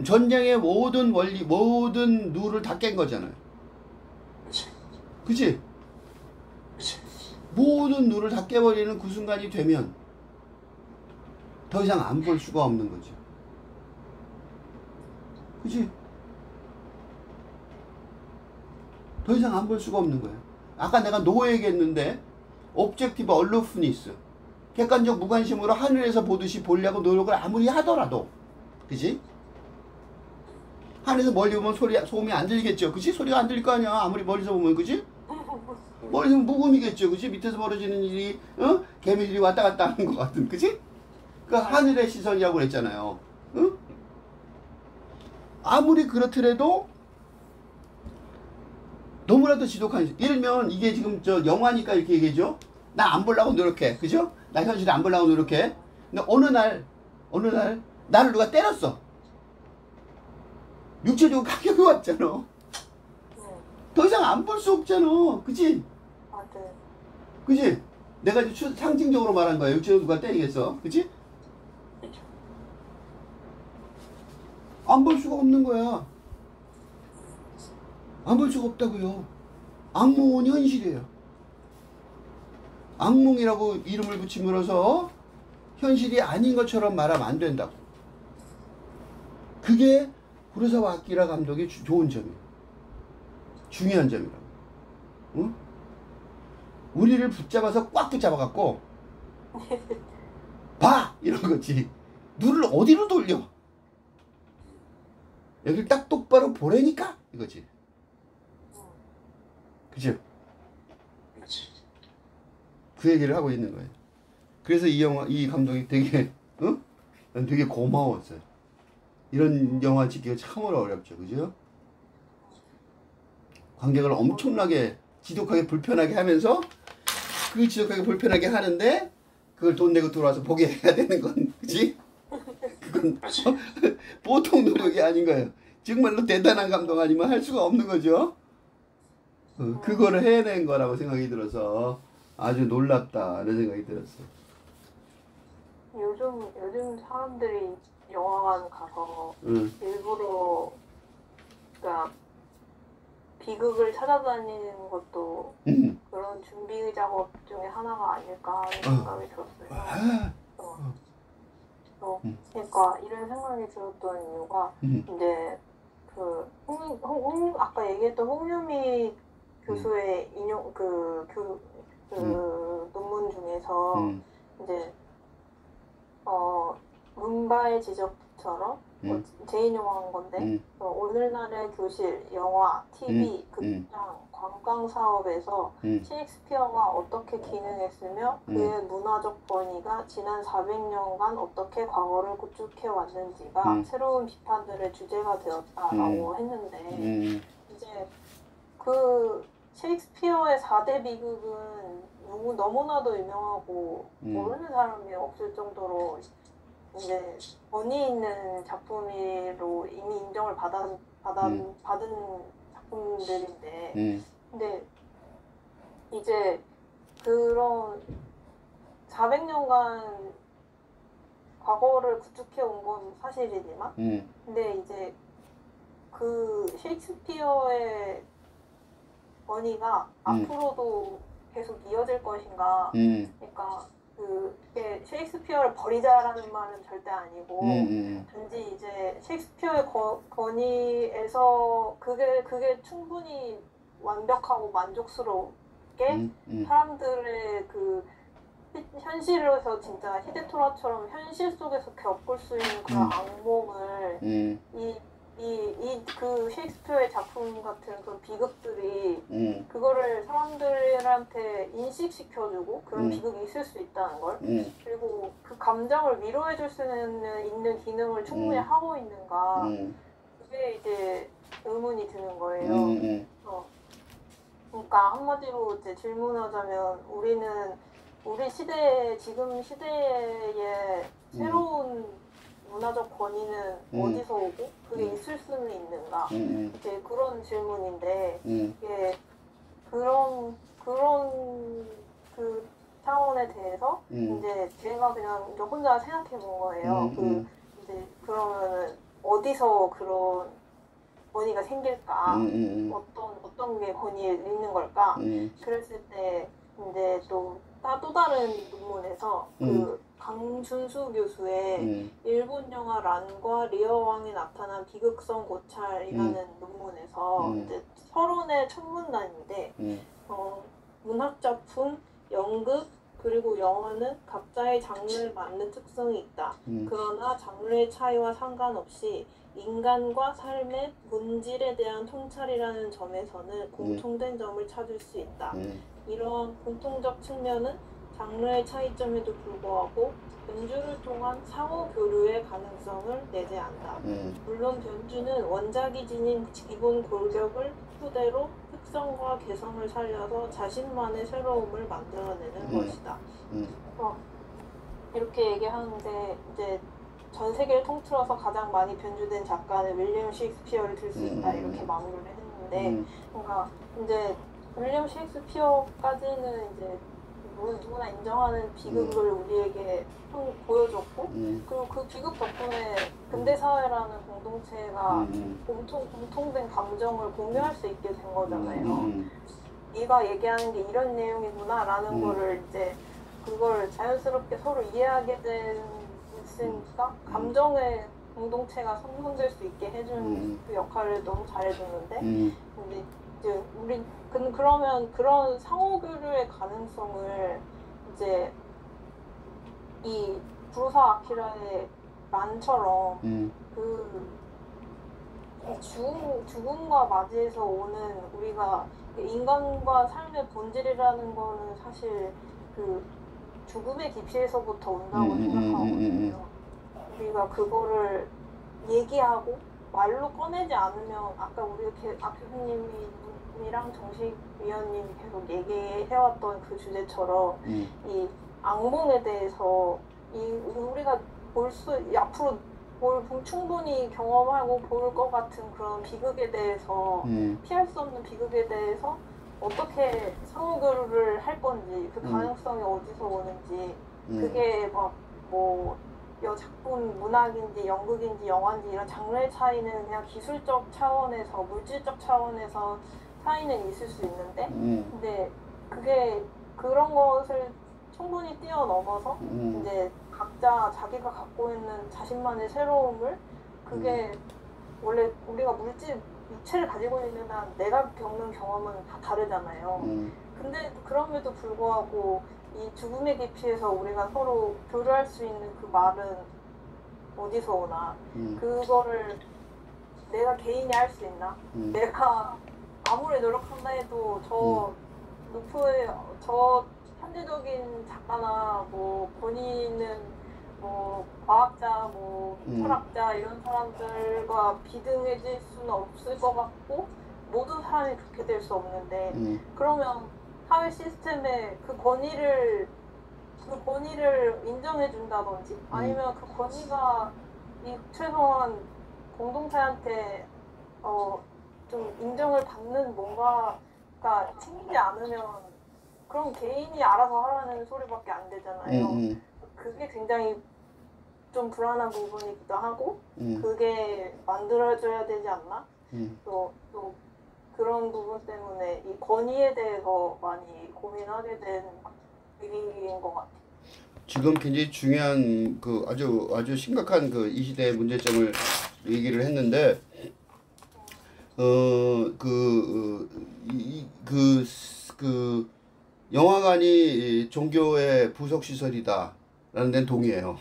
전쟁의 모든 원리, 모든 룰을 다 깬 거잖아요. 그치? 모든 룰을 다 깨버리는 그 순간이 되면 더 이상 안 볼 수가 없는 거죠. 그치? 더 이상 안 볼 수가 없는 거예요. 아까 내가 노 얘기했는데 옵젝티브 얼루프니스, 객관적 무관심으로 하늘에서 보듯이 보려고 노력을 아무리 하더라도, 그치? 하늘에서 멀리 보면 소음이 안 들리겠죠. 그치? 소리가 안 들릴 거 아니야. 아무리 멀리서 보면, 그치? 멀리서 무음이겠죠. 그치? 밑에서 벌어지는 일이, 개미들이 왔다 갔다 하는 것 같은, 그치? 그 하늘의 시선이라고 그랬잖아요. 응? 아무리 그렇더라도 너무나도 지독한, 예를 들면 이게 지금 저 영화니까 이렇게 얘기해줘. 나 안 보려고 노력해. 그죠? 나 현실에 안 보려고 노력해. 근데 어느 날 나를 누가 때렸어. 육체적으로 가격이 왔잖아. 더 이상 안 볼 수 없잖아. 그치? 맞아요. 그치? 내가 이제 상징적으로 말한 거야. 육체적으로 누가 때리겠어. 그치? 안 볼 수가 없는 거야. 안 볼 수가 없다고요. 악몽은 현실이에요. 악몽이라고 이름을 붙임으로써 현실이 아닌 것처럼 말하면 안 된다고. 그게 구로사와 아키라 감독의 좋은 점이에요. 중요한 점이라고. 응? 우리를 붙잡아서 꽉 붙잡아갖고 봐! 이런 거지. 눈을 어디로 돌려? 여기를 딱 똑바로 보라니까? 이거지. 그죠? 그 얘기를 하고 있는 거예요. 그래서 이 감독이 되게, 난 되게 고마웠어요. 이런 영화 찍기가 참으로 어렵죠. 그죠? 관객을 엄청나게 지독하게 불편하게 하면서 그 지독하게 불편하게 하는데 그걸 돈 내고 들어와서 보게 해야 되는 건, 그치? 그건 보통 노력이 아닌 거예요. 정말로 대단한 감독 아니면 할 수가 없는 거죠. 그거를 해낸 거라고 생각이 들어서 아주 놀랍다는 생각이 들었어요. 요즘 사람들이 영화관 가서 일부러, 그러니까 비극을 찾아다니는 것도 그런 준비 작업 중에 하나가 아닐까 하는 생각이 들었어요. 그러니까 이런 생각이 들었던 이유가 이제 그 아까 얘기했던 홍유미 교수의 인용 논문 중에서 이제 문바의 지적 것처럼 제인 영화한 건데 오늘날의 교실, 영화, TV, 극장, 관광 사업에서 셰익스피어가 어떻게 기능했으며 그의 문화적 권위가 지난 400년간 어떻게 과거를 구축해 왔는지가 새로운 비판들의 주제가 되었다라고 했는데 이제 그 셰익스피어의 4대 비극은 너무나도 유명하고 모르는 사람이 없을 정도로 이제 권위 있는 작품으로 이미 인정을 받은 작품들인데 근데 이제 그런 400년간 과거를 구축해 온 건 사실이지만 근데 이제 그 셰익스피어의 권위가 앞으로도 계속 이어질 것인가 그러니까 그게 셰익스피어를 버리자라는 말은 절대 아니고 단지 이제 셰익스피어의 권위에서 그게 충분히 완벽하고 만족스럽게 사람들의 그 현실에서 진짜 히데토라처럼 현실 속에서 겪을 수 있는 그런 악몽을 그 셰익스피어의 작품 같은 그런 비극들이 그거를 사람들한테 인식시켜주고 그런 비극이 있을 수 있다는 걸 그리고 그 감정을 위로해줄 수 있는 기능을 충분히 하고 있는가 그게 이제 의문이 드는 거예요. 그러니까 한마디로 이제 질문하자면 우리 지금 시대의 새로운 문화적 권위는 어디서 오고 그게 있을 수는 있는가 이제 그런 질문인데 이게 그런 그 차원에 대해서 이제 제가 그냥 이제 혼자 생각해 본 거예요. 이제 그러면은 어디서 그런 권위가 생길까? 어떤 게 권위에 있는 걸까? 그랬을 때 이제 또 다른 논문에서 그 강준수 교수의 일본 영화 란과 리어왕에 나타난 비극성 고찰이라는 논문에서 이제 서론의 첫 문단인데 문학 작품, 연극 그리고 영화는 각자의 장르에 맞는 특성이 있다. 그러나 장르의 차이와 상관없이 인간과 삶의 본질에 대한 통찰이라는 점에서는 공통된 점을 찾을 수 있다. 이러한 공통적 측면은 장르의 차이점에도 불구하고 변주를 통한 상호 교류의 가능성을 내재한다. 물론 변주는 원작이 지닌 기본 골격을 토대로 특성과 개성을 살려서 자신만의 새로움을 만들어내는 것이다. 이렇게 얘기하는데 이제 전 세계를 통틀어서 가장 많이 변주된 작가는 윌리엄 셰익스피어를 들 수 있다 이렇게 마무리를 했는데 그러니까 이제 윌리엄 셰익스피어까지는 이제 누구나 인정하는 비극을 우리에게 보여줬고 그리고 그 비극 덕분에 근대사회라는 공동체가 공통된 감정을 공유할 수 있게 된 거잖아요. 네가 얘기하는 게 이런 내용이구나 라는 거를 이제 그걸 자연스럽게 서로 이해하게 됐으니까 감정의 공동체가 성存될 수 있게 해준 그 역할을 너무 잘해줬는데 근데 이제 그러면 그런 상호교류의 가능성을 이제 이 부로사 아키라의 란처럼 죽음과 맞이해서 오는 우리가 인간과 삶의 본질이라는 거는 사실 그 죽음의 깊이에서부터 온다고 생각하거든요. 우리가 그거를 얘기하고 말로 꺼내지 않으면 아까 우리 박 교수님이랑 정식 위원님이 계속 얘기해왔던 그 주제처럼 이 악몽에 대해서 우리가 앞으로 충분히 경험하고 볼 것 같은 그런 비극에 대해서 피할 수 없는 비극에 대해서 어떻게 상호교류를 할 건지 그 가능성이 어디서 오는지 그게 막 뭐 작품 문학인지 연극인지 영화인지 이런 장르의 차이는 그냥 기술적 차원에서 물질적 차원에서 차이는 있을 수 있는데 근데 그게 그런 것을 충분히 뛰어넘어서 이제 각자 자기가 갖고 있는 자신만의 새로움을 그게 원래 우리가 육체를 가지고 있는 한 내가 겪는 경험은 다 다르잖아요. 근데 그럼에도 불구하고 이 죽음의 깊이에서 우리가 서로 교류할 수 있는 그 말은 어디서 오나 그거를 내가 개인이 할 수 있나? 내가 아무리 노력한다 해도 저 루프의 저 현대적인 작가나 뭐 본인은 뭐 과학자, 뭐 철학자 이런 사람들과 비등해질 수는 없을 것 같고 모든 사람이 그렇게 될 수 없는데 그러면 사회 시스템에 그 권위를 인정해 준다든지 아니면 그 권위가 이 최소한 공동체한테 좀 인정을 받는 뭔가가 생기지 않으면 그럼 개인이 알아서 하라는 소리밖에 안 되잖아요. 그게 굉장히 좀 불안한 부분이기도 하고 그게 만들어져야 되지 않나? 또 그런 부분 때문에 이 권위에 대해서 많이 고민하게 된 계기인 것 같아요. 지금 굉장히 중요한 그 아주 심각한 그 이 시대의 문제점을 얘기를 했는데 영화관이 종교의 부속 시설이다라는 데는 동의해요.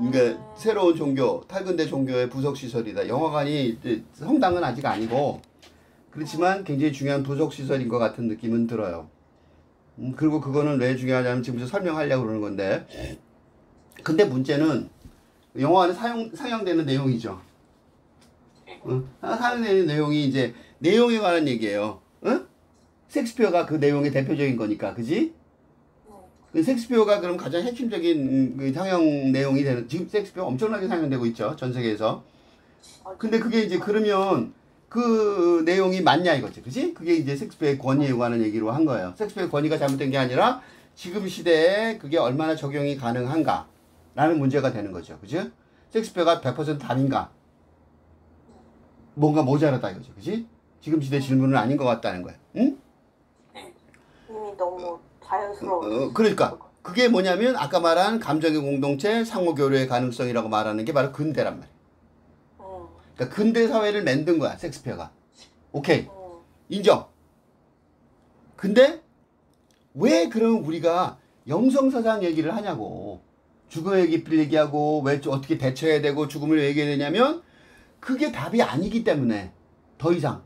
그러니까 새로운 종교, 탈근대 종교의 부속 시설이다. 영화관이 성당은 아직 아니고 그렇지만 굉장히 중요한 부속 시설인 것 같은 느낌은 들어요. 그리고 그거는 왜 중요하냐면 지금 설명하려고 그러는 건데 근데 문제는 영화관에 상영되는 내용이죠. 상영되는 내용이 이제 내용에 관한 얘기예요. 셰익스피어가 그 내용의 대표적인 거니까, 그지? 셰익스피어가 그럼 가장 핵심적인 그 상영 내용이 되는, 지금 셰익스피어 엄청나게 상영되고 있죠, 전 세계에서. 근데 그게 이제 그러면 그 내용이 맞냐 이거지, 그지? 그게 이제 셰익스피어의 권위에 관한 얘기로 한 거예요. 셰익스피어의 권위가 잘못된 게 아니라 지금 시대에 그게 얼마나 적용이 가능한가 라는 문제가 되는 거죠, 그지? 셰익스피어가 100% 답인가? 뭔가 모자라다 이거죠, 그지? 지금 시대 질문은 아닌 것 같다는 거야, 응? 이미 너무 자연스러워. 그러니까 그게 뭐냐면 아까 말한 감정의 공동체, 상호교류의 가능성이라고 말하는 게 바로 근대란 말이야. 그러니까 근대 사회를 만든 거야, 셰익스피어가. 오케이, 인정. 근데 왜 그럼 우리가 영성사상 얘기를 하냐고. 죽음의 깊이를 얘기하고 왜 어떻게 대처해야 되고 죽음을 왜 얘기해야 되냐면 그게 답이 아니기 때문에 더 이상.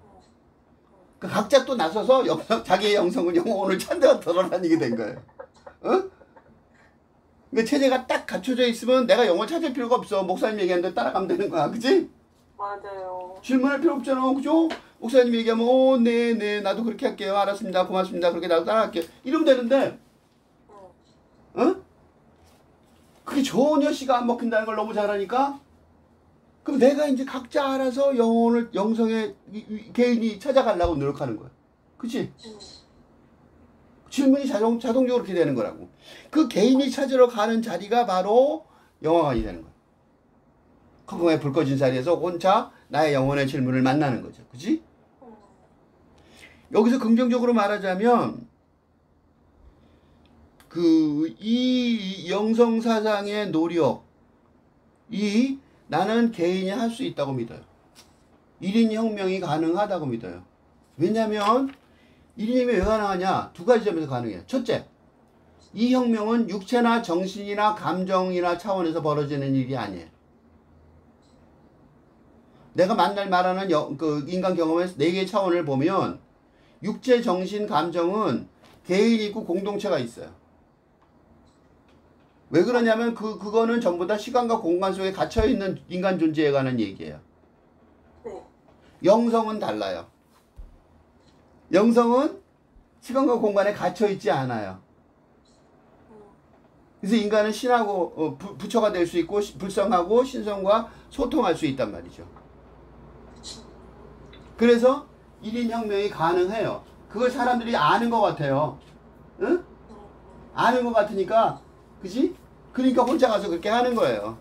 그러니까 각자 또 나서서 자기의 영성을 영혼을 찾아 돌아다니게 된 거예요. 그러니까 체제가 딱 갖춰져 있으면 내가 영혼을 찾을 필요가 없어. 목사님 얘기하는 대로 따라가면 되는 거야, 그치? 맞아요. 질문할 필요 없잖아, 그죠? 목사님 얘기하면 네, 나도 그렇게 할게요. 알았습니다, 고맙습니다. 그렇게 나도 따라갈게요. 이러면 되는데, 그게 전혀 씨가 안 먹힌다는 걸 너무 잘하니까, 그럼 내가 이제 각자 알아서 영성의 개인이 찾아가려고 노력하는 거야. 그치? 질문이 자동적으로 그렇게 되는 거라고. 그 개인이 찾으러 가는 자리가 바로 영화관이 되는 거야. 컴컴에 불 꺼진 자리에서 혼자 나의 영혼의 질문을 만나는 거죠. 그치? 여기서 긍정적으로 말하자면, 이 영성사상의 노력이 나는 개인이 할 수 있다고 믿어요. 1인 혁명이 가능하다고 믿어요. 왜냐면 1인 혁명이 왜 가능하냐? 두 가지 점에서 가능해요. 첫째, 이 혁명은 육체나 정신이나 감정이나 차원에서 벌어지는 일이 아니에요. 내가 만날 말하는 인간 경험의 4개의 차원을 보면 육체, 정신, 감정은 개인이 있고 공동체가 있어요. 왜 그러냐면 그거는 전부 다 시간과 공간 속에 갇혀있는 인간 존재에 관한 얘기예요. 네. 영성은 달라요. 영성은 시간과 공간에 갇혀있지 않아요. 그래서 인간은 신하고 부처가 될 수 있고 불성하고 신성과 소통할 수 있단 말이죠. 그래서 1인 혁명이 가능해요. 그걸 사람들이 아는 것 같아요. 응? 아는 것 같으니까, 그지? 그러니까 혼자 가서 그렇게 하는 거예요.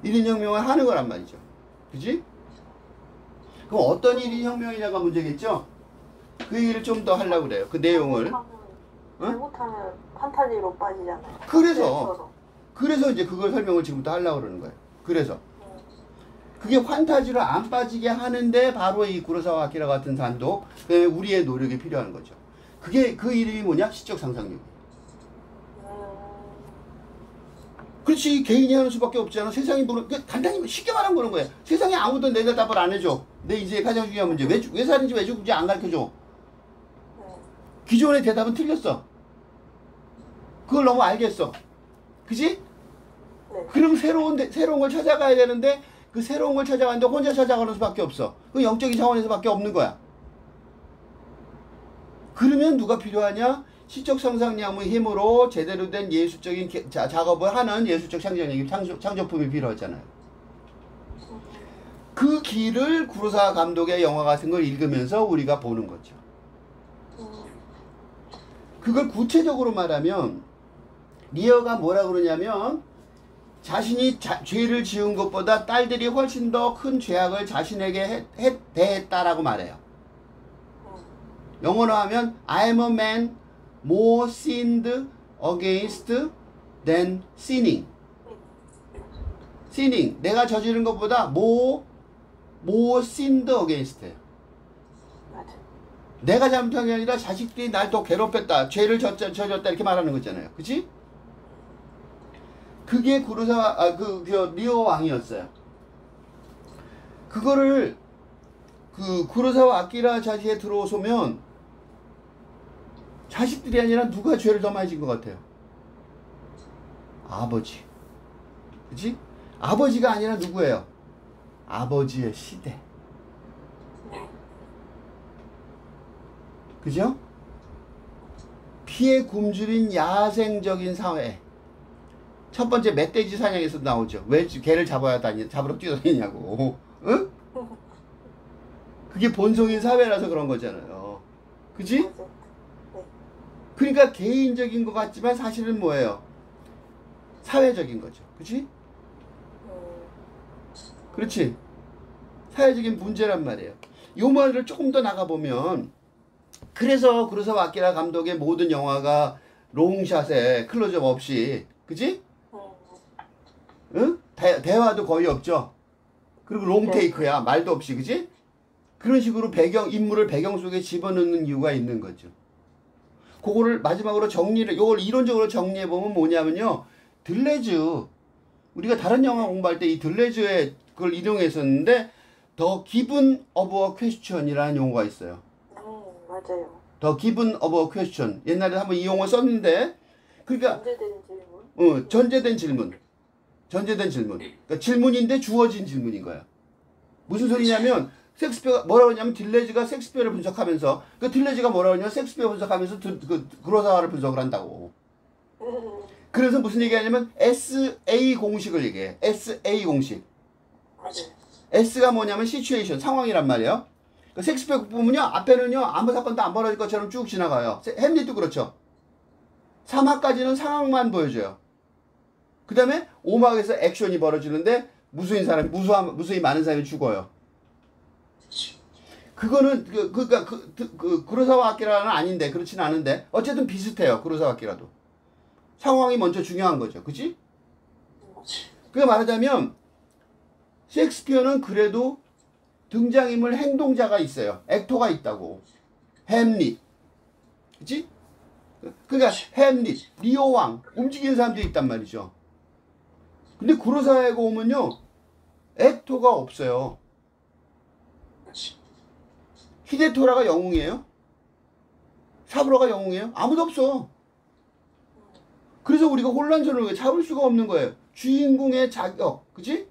1인 혁명을 하는 거란 말이죠. 그지? 그럼 어떤 1인 혁명이냐가 문제겠죠? 그 얘기를 좀 더 하려고 그래요. 그 내용을. 잘못하면 판타지로 빠지잖아요. 그래서 이제 그걸 설명을 지금부터 하려고 그러는 거예요. 그래서. 그게 판타지로 안 빠지게 하는데 바로 이 구로사와 아키라 같은 단독, 그다음에 우리의 노력이 필요한 거죠. 그게 그 이름이 뭐냐? 시적 상상력. 그렇지. 개인이 하는 수밖에 없잖아. 세상이 보는, 간단히 쉽게 말하면 그런 거야. 세상에 아무도 내 대답을 안 해줘. 내 인생의 가장 중요한 문제. 왜 사는지 왜 죽는지 안 가르쳐줘. 기존의 대답은 틀렸어. 그걸 너무 알겠어. 그지? 네. 그럼 새로운 걸 찾아가야 되는데 그 새로운 걸 찾아가는데 혼자 찾아가는 수밖에 없어. 그 영적인 차원에서밖에 없는 거야. 그러면 누가 필요하냐? 시적 상상력의 힘으로 제대로 된 예술적인 작업을 하는 예술적 창조품이 필요하잖아요. 그 길을 구로사와 감독의 영화 같은 걸 읽으면서 우리가 보는 거죠. 그걸 구체적으로 말하면 리어가 뭐라 그러냐면 자신이 죄를 지은 것보다 딸들이 훨씬 더 큰 죄악을 자신에게 대했다라고 말해요. 영어로 하면 I am a man more sinned against than sinning. sinning, 내가 저지른 것보다 more sinned against. 내가 잘못한 게 아니라 자식들이 날 더 괴롭혔다. 죄를 저졌다 이렇게 말하는 거잖아요. 그치? 그게 리오 왕이었어요. 그거를 구로사와 아키라 자리에 들어오면 자식들이 아니라 누가 죄를 더 많이 진 것 같아요? 아버지. 그치? 아버지가 아니라 누구예요? 아버지의 시대. 그죠? 피에 굶주린 야생적인 사회. 첫 번째 멧돼지 사냥에서 나오죠. 왜 개를 잡으러 뛰어다니냐고. 응? 그게 본성인 사회라서 그런 거잖아요. 그지? 그러니까 개인적인 것 같지만 사실은 뭐예요? 사회적인 거죠. 그치? 그렇지? 사회적인 문제란 말이에요. 요 말을 조금 더 나가보면 그래서 구로사와 아키라 감독의 모든 영화가 롱샷에 클로즈업 없이 그치? 응? 대화도 거의 없죠? 그리고 롱테이크야. 말도 없이 그치? 그런 식으로 인물을 배경 속에 집어넣는 이유가 있는 거죠. 그거를 마지막으로 요걸 이론적으로 정리해보면 뭐냐면요. 들레즈. 우리가 다른 영화 공부할 때 이 들레즈에 그걸 이용했었는데, The Given of a Question이라는 용어가 있어요. 맞아요. The Given of a Question. 옛날에 한번 이 용어 썼는데, 그러니까. 전제된 질문? 전제된 질문. 전제된 질문. 그러니까 질문인데 주어진 질문인 거야. 무슨 소리냐면, 섹스피어가 뭐라고 하냐면 딜레즈가 섹스피어를 분석하면서 딜레즈가 뭐라고 하냐면 섹스피어 분석하면서 구로사와를 분석을 한다고. 그래서 무슨 얘기하냐면 SA 공식을 얘기해. SA 공식. S가 뭐냐면 시츄에이션, 상황이란 말이에요. 섹스피어 보면요 앞에는요 아무 사건도 안 벌어질 것처럼 쭉 지나가요. 햄릿도 그렇죠. 3화까지는 상황만 보여줘요. 그 다음에 5막에서 액션이 벌어지는데 무수히 많은 사람이 죽어요. 그거는 구로사와 아키라는 아닌데 그렇지는 않은데 어쨌든 비슷해요. 구로사와 아키라도 상황이 먼저 중요한 거죠. 그치? 그게 말하자면 셰익스피어는 그래도 등장인물 행동자가 있어요. 액터가 있다고. 햄릿. 그치? 그러니까 햄릿, 리오 왕 움직이는 사람들이 있단 말이죠. 근데 구로사와에 오면요 액터가 없어요. 히데토라가 영웅이에요? 사부로가 영웅이에요? 아무도 없어. 그래서 우리가 혼란스러운 잡을 수가 없는 거예요. 주인공의 자격, 그치?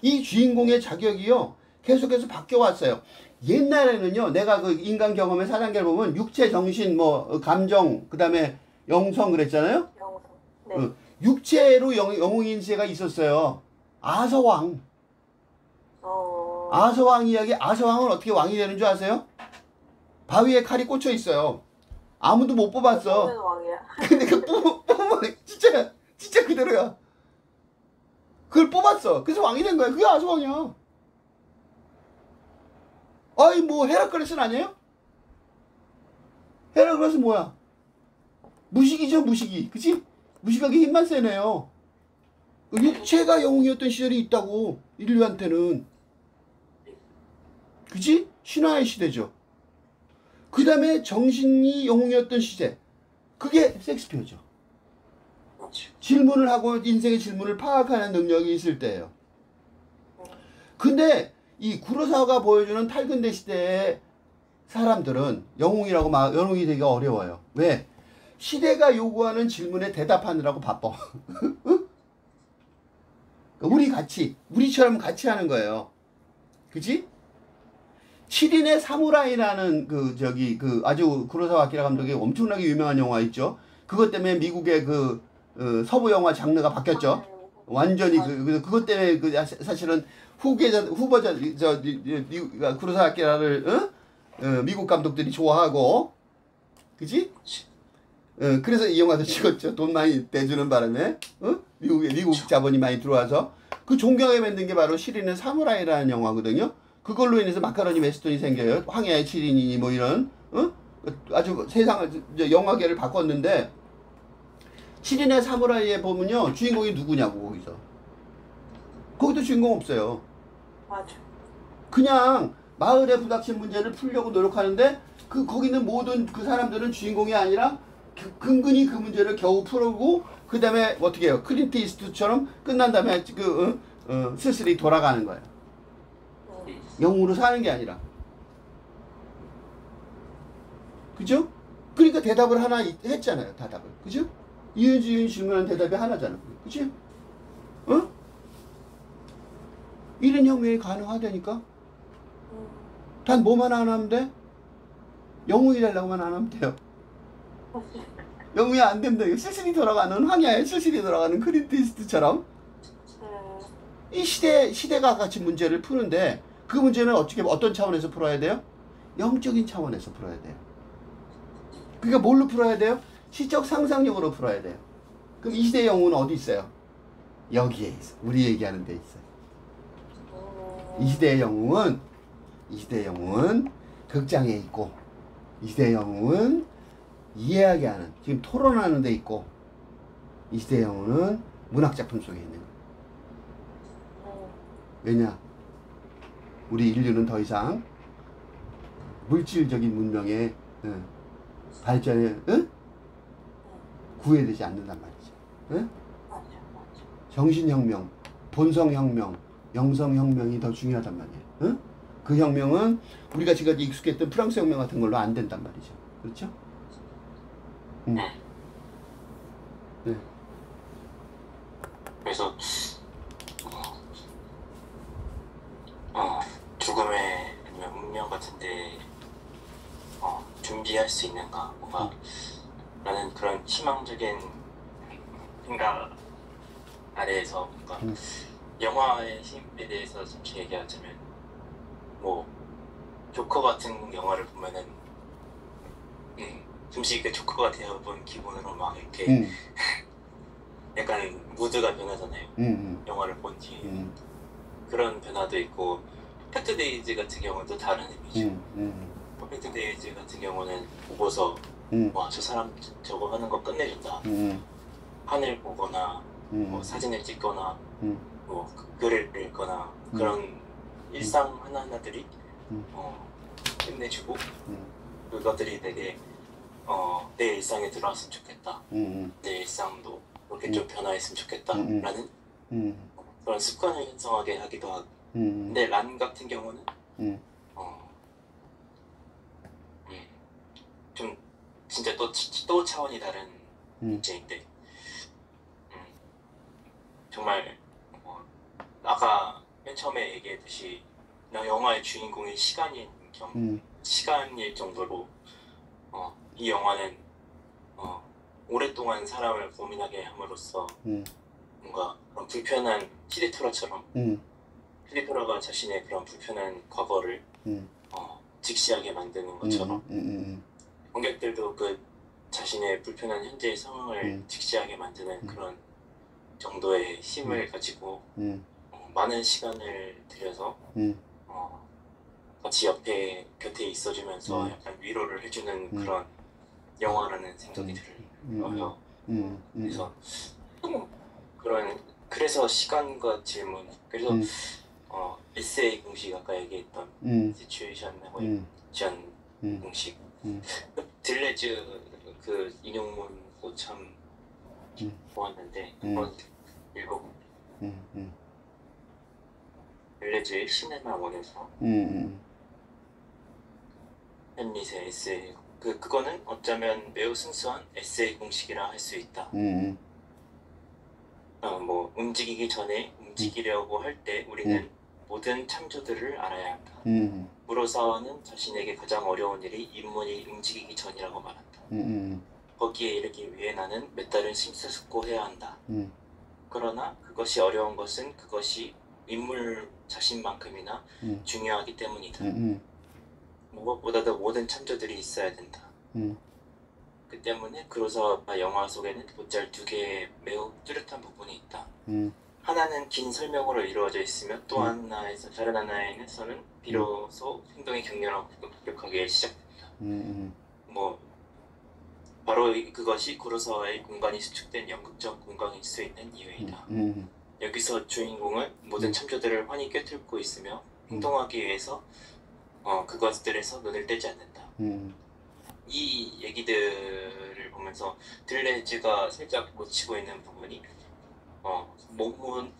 이 주인공의 자격이요 계속해서 바뀌어왔어요. 옛날에는요 내가 그 인간 경험의 4단계를 보면 육체, 정신, 감정, 그 다음에 영성 그랬잖아요. 영성. 네. 육체로 영웅인 시대가 있었어요. 아서왕. 아서왕 이야기. 아서왕은 어떻게 왕이 되는 줄 아세요? 바위에 칼이 꽂혀 있어요. 아무도 못 뽑았어. 왕이야. 근데 뽑으면 진짜 그대로야. 그걸 뽑았어. 그래서 왕이 된 거야. 그게 아서왕이야. 아이 헤라클레스는 아니에요? 헤라클레스 뭐야? 무식이죠, 무식이. 그치? 무식하게 힘만 세네요. 육체가 영웅이었던 시절이 있다고, 인류한테는. 그치? 신화의 시대죠. 그 다음에 정신이 영웅이었던 시대. 그게 섹스피어죠. 질문을 하고 인생의 질문을 파악하는 능력이 있을 때예요. 근데 이 구로사와가 보여주는 탈근대 시대의 사람들은 영웅이 되기 어려워요. 왜? 시대가 요구하는 질문에 대답하느라고 바빠. 우리처럼 같이 하는 거예요. 그치? 7인의 사무라이라는 아주 구로사와 아키라 감독의 엄청나게 유명한 영화 있죠. 그것 때문에 미국의 서부 영화 장르가 바뀌었죠. 완전히 그것 때문에 사실은 구로사와 아키라를 미국 감독들이 좋아하고, 그치? 그래서 이 영화도 찍었죠. 돈 많이 내주는 바람에 미국 자본이 많이 들어와서 그 존경에 만든 게 바로 시린의 사무라이라는 영화거든요. 그걸로 인해서 마카로니 웨스턴이 생겨요. 황야의 7인이니 뭐 이런 아주 세상을 영화계를 바꿨는데, 시린의 사무라이에 보면요 주인공이 누구냐고. 거기도 주인공 없어요. 맞아. 그냥 마을의 부닥친 문제를 풀려고 노력하는데 거기 있는 모든 그 사람들은 주인공이 아니라 근근히 그 문제를 겨우 풀고 그 다음에 어떻게 해요? 클린트 이스트처럼 끝난 다음에 슬슬이 돌아가는 거예요. 영웅으로 사는 게 아니라. 그죠? 그러니까 대답을 하나 했잖아요. 대답을. 그죠? 이은지 질문한 대답이 하나잖아. 그치? 이런 혁명이 가능하다니까? 단 뭐만 안 하면 돼? 영웅이 되려고만 안 하면 돼요. 영웅이 안 된다. 쓸쓸히 돌아가는 황야에 쓸쓸히 돌아가는 클린트 이스트처럼 이 시대가 같이 문제를 푸는데, 그 문제는 어떤 차원에서 풀어야 돼요? 영적인 차원에서 풀어야 돼요. 그러니까 뭘로 풀어야 돼요? 시적 상상력으로 풀어야 돼요. 그럼 이 시대의 영웅은 어디 있어요? 여기에 있어. 우리 얘기하는 데 있어요. 이 시대의 영웅은 극장에 있고, 이 시대의 영웅은 이해하게 하는, 지금 토론하는 데 있고, 이 시대의 영웅은 문학작품 속에 있는 거예요. 왜냐? 우리 인류는 더 이상 물질적인 문명의 발전에 구애되지 않는단 말이죠. 정신혁명, 본성혁명, 영성혁명이 더 중요하단 말이에요. 그 혁명은 우리가 지금까지 익숙했던 프랑스 혁명 같은 걸로 안 된단 말이죠. 그렇죠? 네. 그래서 죽음의 아니면 운명 같은데 준비할 수 있는가 뭔가 라는 그런 희망적인 생각 아래에서 뭔가 영화의 힘에 대해서 잠시 얘기하자면, 뭐 조커 같은 영화를 보면은 잠시 그 조커가 되어본 기분으로 막 이렇게 약간 무드가 변하잖아요. 영화를 본 뒤에 그런 변화도 있고, 퍼펙트 데이즈 같은 경우는 또 다른 의미죠. 퍼펙트 데이즈 같은 경우는 보고서 와, 저 사람 저거 하는 거 끝내준다. 하늘 보거나 뭐 사진을 찍거나 뭐 글을 읽거나 그런 일상 하나하나들이 힘내주고 그것들이 되게 내 일상에 들어왔으면 좋겠다. 내 일상도 그렇게 좀 변화했으면 좋겠다 라는 그런 습관을 형성하게 하기도 하고. 근데 란 같은 경우는 좀 진짜 또 차원이 다른 문제인데, 정말 아까 맨 처음에 얘기했듯이 영화의 주인공이 시간일 정도로 이 영화는 오랫동안 사람을 고민하게 함으로써 뭔가 그런 불편한 히데토라처럼 히데토라가 자신의 그런 불편한 과거를 직시하게 만드는 것처럼 관객들도 그 자신의 불편한 현재의 상황을 직시하게 만드는 그런 정도의 힘을 가지고 많은 시간을 들여서 같이 곁에 있어주면서 약간 위로를 해주는 그런 영화라는 생각이 들어요. 그래서 시간과 질문, 그래서 에세이 공식 아까 얘기했던 시츄에이션하고 전 공식, 딜레즈 그 인용문도 참 보았는데 한번 읽어볼게요. 벨레즈의 시네마 원에서 햄릿의 에세이. 그거는 어쩌면 매우 순수한 에세이 공식이라 할 수 있다. 뭐 움직이기 전에 움직이려고 할 때 우리는 모든 창조들을 알아야 한다. 무로사와는 자신에게 가장 어려운 일이 인문이 움직이기 전이라고 말한다. 거기에 이르기 위해 나는 몇 달을 심사숙고해야 한다. 그러나 그것이 어려운 것은 그것이 인물 자신만큼이나 중요하기 때문이다. 무엇보다도 모든 창조들이 있어야 된다. 그 때문에 구로사와 영화 속에는 곧잘 두 개의 매우 뚜렷한 부분이 있다. 하나는 긴 설명으로 이루어져 있으며 또 하나에서 다른 하나에서는 비로소 행동이 격렬하고 급격하게 시작된다. 뭐 바로 그것이 구로사와의 공간이 수축된 연극적 공간일 수 있는 이유이다. 여기서 주인공은 모든 창조들을 환히 꿰뚫고 있으며 행동하기 위해서 그것들에서 눈을 떼지 않는다. 이 얘기들을 보면서 들레즈가 살짝 놓치고 있는 부분이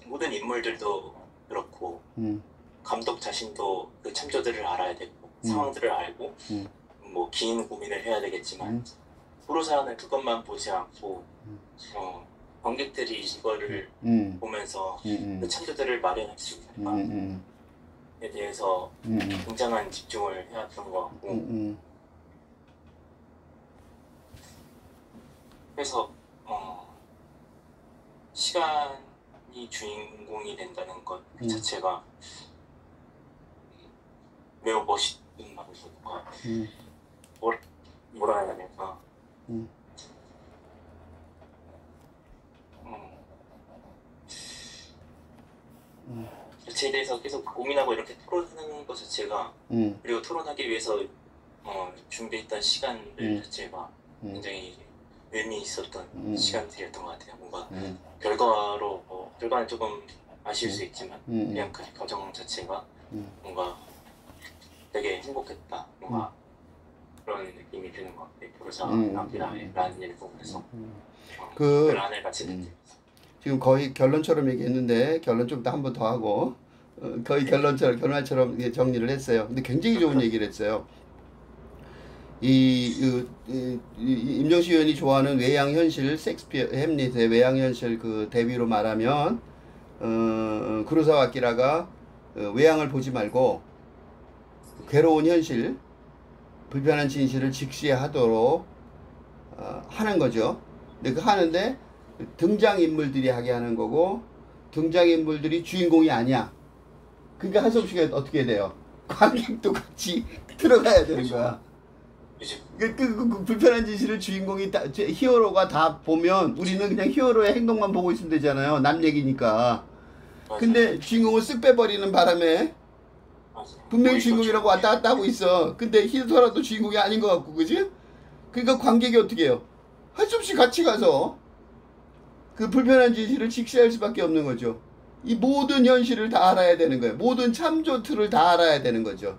모든 인물들도 그렇고 감독 자신도 그 참조들을 알아야 되고 상황들을 알고 뭐 긴 고민을 해야 되겠지만 구로사와는 그것만 보지 않고 관객들이 이거를 보면서 그 참조들을 마련할 수 있는가에 대해서 굉장한 집중을 해왔던 것 같고 그래서 시간이 주인공이 된다는 것 그 자체가 매우 멋있는 말이니까 뭐라 해야 될까 자체에 대해서 계속 고민하고 이렇게 토론하는 것 자체가 그리고 토론하기 위해서 준비했던 시간들 자체가 굉장히 의미 있었던 시간들이었던 것 같아요. 뭔가 결과는 조금 아쉬울 수 있지만 그냥 그 과정 자체가 뭔가 되게 행복했다. 뭔가 그런 느낌이 드는 것 같아요. 구로사와라는 일을 보면서 그 란을 같이 느끼면서 지금 거의 결론처럼 얘기했는데 결론 좀 더 한 번 더 하고 거의 결론처럼 정리를 했어요. 근데 굉장히 좋은 얘기를 했어요. 임정수 의원이 좋아하는 외양현실, 섹스피어, 햄릿의 외양현실 그 대비로 말하면 구로사와 아키라가 외양을 보지 말고 괴로운 현실, 불편한 진실을 직시하도록 하는 거죠. 근데 그 하는데 등장인물들이 하게 하는 거고 등장인물들이 주인공이 아니야. 그러니까 한솜씨가 어떻게 돼요? 관객도 같이 들어가야 되는 거야. 그 불편한 진실을 주인공이 히어로가 다 보면 우리는 그냥 히어로의 행동만 보고 있으면 되잖아요. 남 얘기니까. 근데 주인공을 쓱 빼버리는 바람에 분명히 주인공이라고 왔다 갔다 하고 있어. 근데 히어로도 주인공이 아닌 것 같고, 그지? 그러니까 관객이 어떻게 해요? 한숨씩 같이 가서 그 불편한 진실을 직시할 수밖에 없는 거죠. 이 모든 현실을 다 알아야 되는 거예요. 모든 참조 틀을 다 알아야 되는 거죠.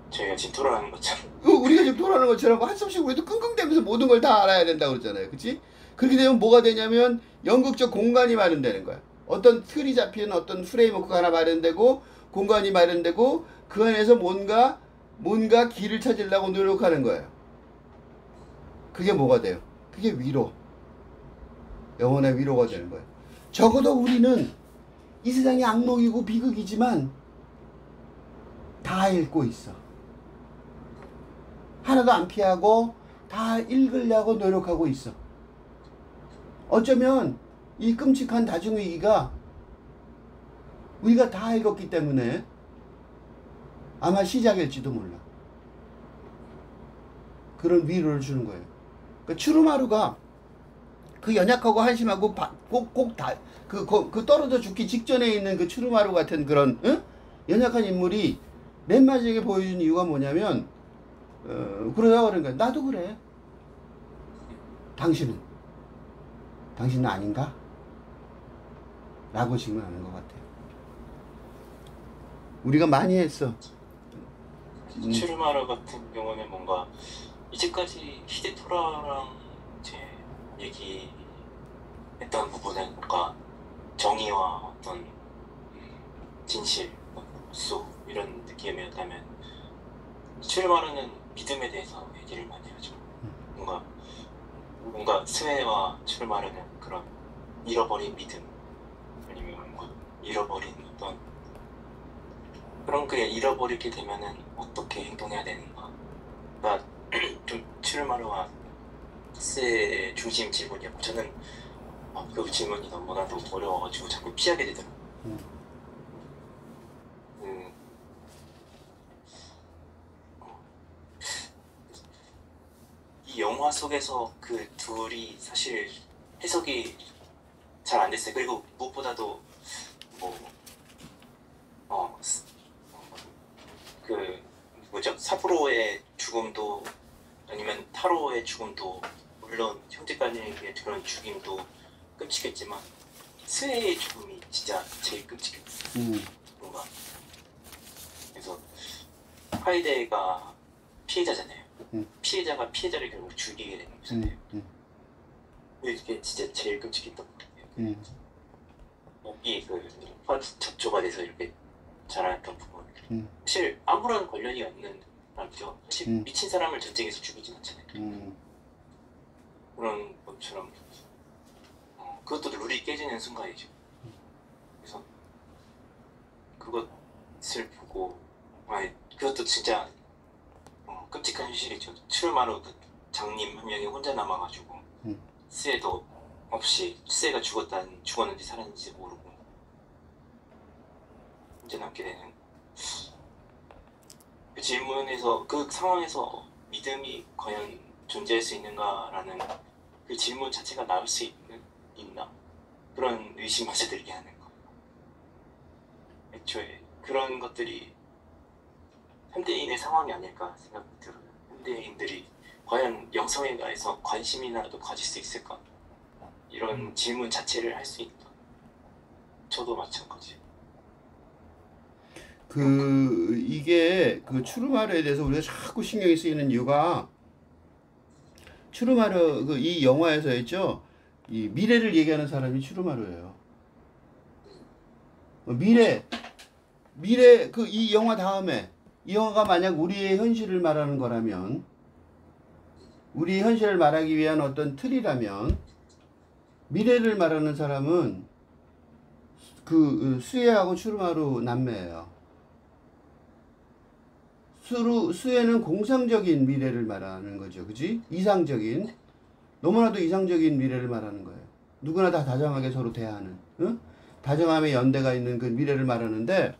저희가 지금 토론하는 것처럼 우리가 지금 토론하는 것처럼 한숨씩 우리도 끙끙대면서 모든 걸 다 알아야 된다고 그러잖아요. 그치? 그렇게 되면 뭐가 되냐면 연극적 공간이 마련되는 거야. 어떤 틀이 잡히는 어떤 프레임워크가 하나 마련되고 공간이 마련되고 그 안에서 뭔가 길을 찾으려고 노력하는 거예요. 그게 뭐가 돼요? 그게 위로. 영혼의 위로가 되는 거예요. 적어도 우리는 이 세상이 악몽이고 비극이지만 다 읽고 있어. 하나도 안 피하고 다 읽으려고 노력하고 있어. 어쩌면 이 끔찍한 다중위기가 우리가 다 읽었기 때문에 아마 시작일지도 몰라. 그런 위로를 주는 거예요. 그러니까 추루마루가 그 연약하고 한심하고 그 떨어져 죽기 직전에 있는 그 추루마루 같은 그런 연약한 인물이 맨 마지막에 보여준 이유가 뭐냐면 그러다가 그런 거야. 나도 그래. 당신은 아닌가? 라고 질문하는 것 같아요. 우리가 많이 했어. 추루마루 같은 경우는 뭔가 이제까지 히데토라랑 이제 얘기했던 부분은 뭔가 정의와 어떤 진실, 수 이런 느낌이었다면 출마루는 믿음에 대해서 얘기를 많이 하죠. 뭔가 스웨와 출마루는 그런 잃어버린 믿음 아니면 뭔가 잃어버린 어떤 그런 게 잃어버리게 되면은 어떻게 행동해야 되는가. 그러니까 좀 출마루와 스웨의 중심 질문이었고 저는 그 질문이 너무나도 어려워가지고 자꾸 피하게 되더라고요. 이 영화 속에서 그 둘이 사실 해석이 잘 안 됐어요. 그리고 무엇보다도 사부로의 죽음도 아니면 타로의 죽음도 물론 형제간의 그런 죽임도 끔찍했지만 스웨의 죽음이 진짜 제일 끔찍했어요. 뭔가 그래서 하이데가 피해자잖아요. 피해자가 피해자를 결국 죽이게 되는 거잖아요. 이게 진짜 제일 끔찍했던 것 같아요. 목이 접촉가 돼서 이렇게 자라났던 부분. 사실 아무런 관련이 없는 사람이죠. 사실 미친 사람을 전쟁에서 죽이진 않잖아요. 그런 것처럼 그것도 룰이 깨지는 순간이죠. 그래서 그것을 보고 그것도 진짜 끔찍한 현실이죠. 출마루 그 장님 한 명이 혼자 남아가지고 스웨도 없이 스웨가 죽었는지 살았는지 모르고 혼자 남게 되는 그 질문에서 그 상황에서 믿음이 과연 존재할 수 있는가라는 그 질문 자체가 나올 수 있나 그런 의심마저 들게 하는 거예요. 애초에 그런 것들이 현대인의 상황이 아닐까 생각이 들어요. 현대인들이 과연 영성에 대해서 관심이라도 가질 수 있을까? 이런 질문 자체를 할 수 있다. 저도 마찬가지. 이게 그 추르마르에 대해서 우리가 자꾸 신경이 쓰이는 이유가 추르마르 이 영화에서 했죠. 이 미래를 얘기하는 사람이 추르마르예요. 미래 이 영화 다음에 이 영화가 만약 우리의 현실을 말하는 거라면 우리의 현실을 말하기 위한 어떤 틀이라면 미래를 말하는 사람은 그 스웨하고 추르마루 남매예요. 스웨는 공상적인 미래를 말하는 거죠. 그지? 이상적인 너무나도 이상적인 미래를 말하는 거예요. 누구나 다 다정하게 서로 대하는 다정함의 연대가 있는 그 미래를 말하는데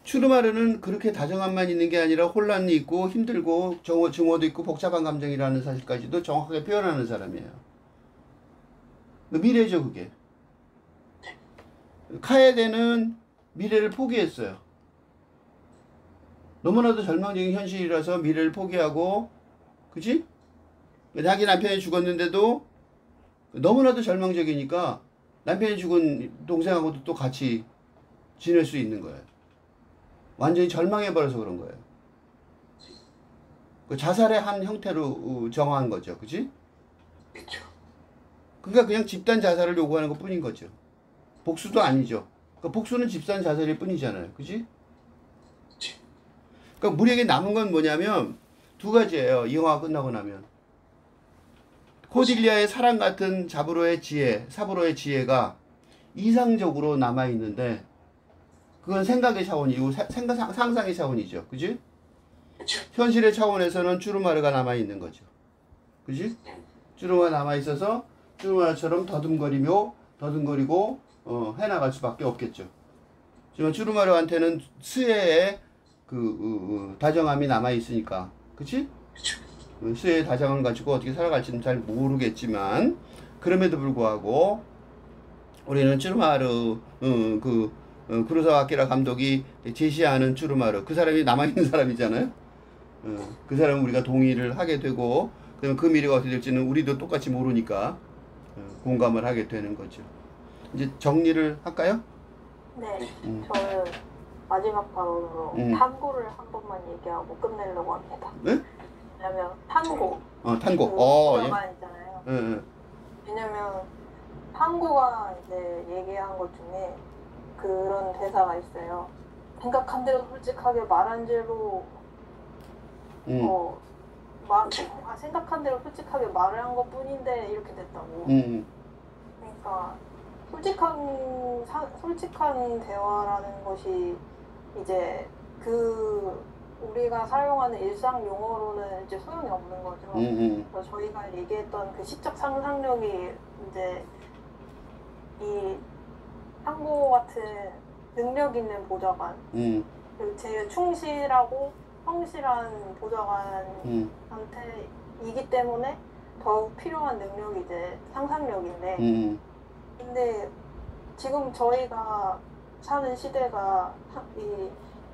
추르마르는 그렇게 다정함만 있는 게 아니라 혼란이 있고 힘들고 증오도 있고 복잡한 감정이라는 사실까지도 정확하게 표현하는 사람이에요. 미래죠 그게. 카에데는 미래를 포기했어요. 너무나도 절망적인 현실이라서 미래를 포기하고 그치? 자기 남편이 죽었는데도 너무나도 절망적이니까 남편이 죽은 동생하고도 또 같이 지낼 수 있는 거예요. 완전히 절망해버려서 그런 거예요. 그 자살의 한 형태로 정한 거죠. 그치? 그러니까 그냥 집단 자살을 요구하는 것 뿐인 거죠. 복수도 아니죠. 그러니까 복수는 집단 자살일 뿐이잖아요. 그치? 그러니까 우리에게 남은 건 뭐냐면 두 가지예요. 이 영화가 끝나고 나면. 코딜리아의 사랑 같은 사부로의 지혜가 이상적으로 남아있는데 그건 생각의 차원이고 상상의 차원이죠. 그지? 현실의 차원에서는 추르마르가 남아있는 거죠. 그지? 추르마르가 남아있어서 추르마르처럼 더듬거리고 해나갈 수밖에 없겠죠. 하지만 추르마르한테는 스웨의 다정함이 남아있으니까. 그치? 스웨의 다정함 가지고 어떻게 살아갈지는 잘 모르겠지만 그럼에도 불구하고 우리는 추르마르 구로사와 아키라 감독이 제시하는 추르마르 그 사람이 남아있는 사람이잖아요. 그 사람은 우리가 동의를 하게 되고 그러면 그 미래가 어떻게 될지는 우리도 똑같이 모르니까 공감을 하게 되는 거죠. 이제 정리를 할까요? 네, 저는 마지막 발언으로 탄고를 한 번만 얘기하고 끝내려고 합니다. 네? 왜냐면 탄고 탄고 그 드라마 있잖아요. 예, 예. 왜냐면 한국가 이제 얘기한 것 중에 그런 대사가 있어요. 생각한 대로 솔직하게 말한 죄로 생각한 대로 솔직하게 말을 한 것뿐인데 이렇게 됐다고. 그러니까 솔직한 대화라는 것이 이제 우리가 사용하는 일상 용어로는 이제 소용이 없는 거죠. 그래서 저희가 얘기했던 그 시적 상상력이 이제 이 상고 같은 능력 있는 보좌관, 그리고 제일 충실하고 성실한 보좌관한테 이기 때문에 더욱 필요한 능력이 이제 상상력인데, 근데 지금 저희가 사는 시대가 이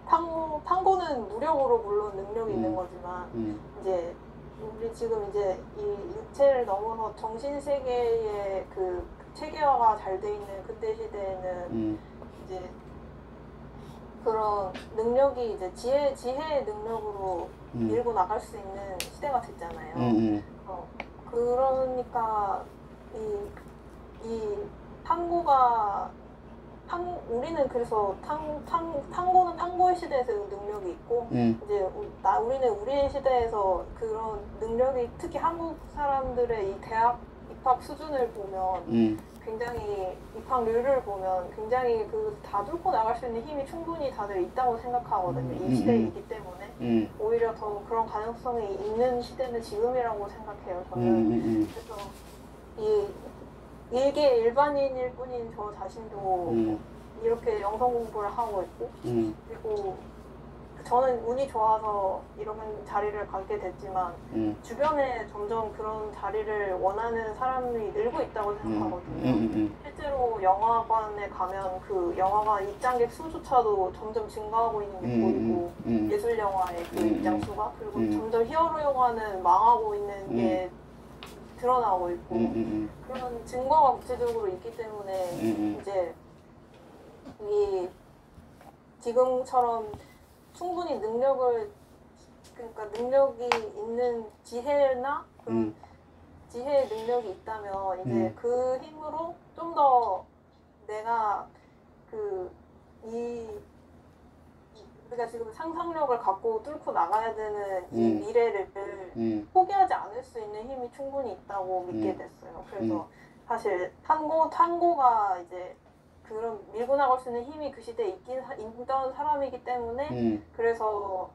탐구는 무력으로 물론 능력이 있는 거지만 이제 우리 지금 이제 이 육체를 넘어서 정신 세계의 그 체계화가 잘 돼 있는 그때 시대에는 이제 그런 능력이 이제 지혜의 능력으로 밀고 나갈 수 있는 시대가 됐잖아요. 그러니까 이 탐구가 우리는 그래서 탐구는 탐구의 시대에서 능력이 있고 이제 우리는 우리의 시대에서 그런 능력이 특히 한국 사람들의 이 대학 입학 수준을 보면 굉장히 입학률을 보면 굉장히 다 뚫고 나갈 수 있는 힘이 충분히 다들 있다고 생각하거든요. 이 시대이기 때문에 오히려 더 그런 가능성이 있는 시대는 지금이라고 생각해요. 저는 그래서 일개 일반인일 뿐인 저 자신도 이렇게 영성 공부를 하고 있고 그리고 저는 운이 좋아서 이런 자리를 갖게 됐지만 주변에 점점 그런 자리를 원하는 사람이 늘고 있다고 생각하거든요. 실제로 영화관에 가면 그 영화관 입장객 수조차도 점점 증가하고 있는 게 보이고 예술 영화의 그 입장 수가 그리고 점점 히어로 영화는 망하고 있는 게 드러나고 있고 그런 증거가 구체적으로 있기 때문에 이제 이 지금처럼 충분히 그러니까 능력이 있는 지혜나 그런 지혜의 능력이 있다면 이제 그 힘으로 좀 더 내가 우리가 지금 상상력을 갖고 뚫고 나가야 되는 이 미래를 포기하지 않을 수 있는 힘이 충분히 있다고 믿게 됐어요. 그래서 사실 탐고가 이제 그런 밀고 나갈 수 있는 힘이 그 시대에 있던 사람이기 때문에 그래서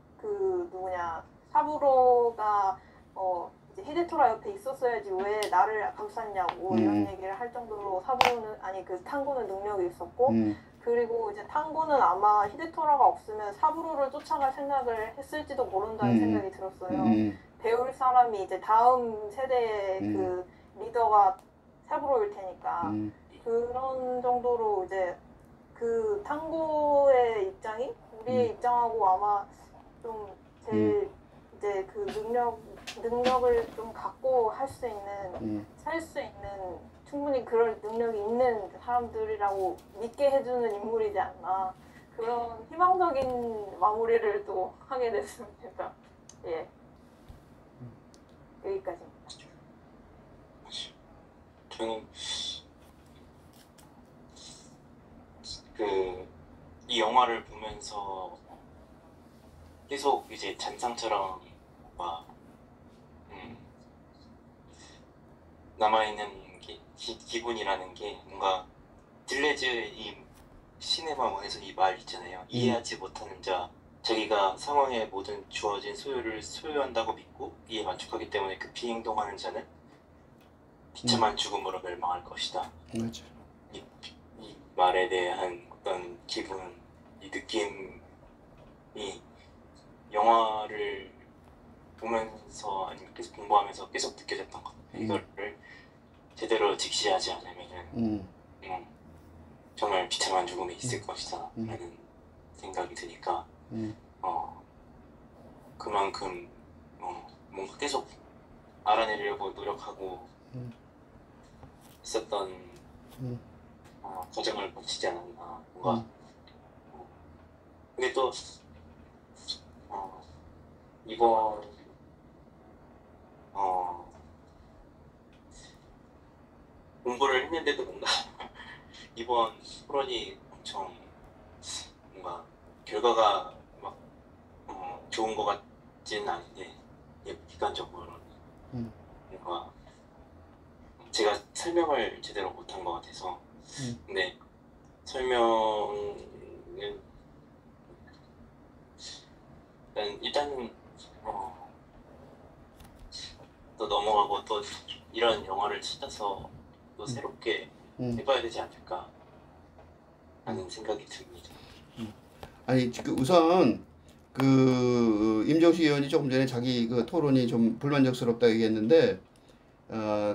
사부로가 이제 히데토라 옆에 있었어야지 왜 나를 감쌌냐고 이런 얘기를 할 정도로 탐고는 능력이 있었고 그리고 이제 탐고는 아마 히데토라가 없으면 사부로를 쫓아갈 생각을 했을지도 모른다는 생각이 들었어요. 배울 사람이 이제 다음 세대의 그 리더가 사부로일 테니까 그런 정도로 이제 그 탐고의 입장이 우리의 입장하고 아마 좀 제일 이제 그 능력을 좀 갖고 살 수 있는 충분히 그럴 능력이 있는 사람들이라고 믿게 해주는 인물이지 않나 그런 희망적인 마무리를 또 하게 됐습니다. 예, 여기까지입니다. 저는 이 영화를 보면서 계속 이제 잔상처럼 남아있는 기분이라는 게 뭔가 딜레즈 이 시네마원에서 이 말 있잖아요. 이해하지 못하는 자, 자기가 상황에 모든 주어진 소유를 소유한다고 믿고 이에 만족하기 때문에 급히 행동하는 자는 비참한 죽음으로 멸망할 것이다. 맞아. 이 말에 대한 어떤 기분, 이 느낌이 영화를 보면서 아니면 계속 공부하면서 계속 느껴졌던 것 같아요. 이거를 제대로 직시하지 않으면은 정말 비참한 죽음이 있을 것이다 라는 생각이 드니까 그만큼 뭔가 계속 알아내려고 노력하고 있었던 과정을 거치지 않았나 뭔가 근데 또 이번 공부를 했는데도 뭔가 이번 토론이 엄청 뭔가 결과가 막 좋은 것 같지는 않은데 객관적으로 뭔가 제가 설명을 제대로 못한 것 같아서 근데 설명은 일단은 또 넘어가고 또 이런 영화를 찾아서 또 새롭게 해봐야 되지 않을까 하는 생각이 듭니다. 아니 우선 그 임정식 의원이 조금 전에 자기 그 토론이 좀 불만족스럽다 얘기했는데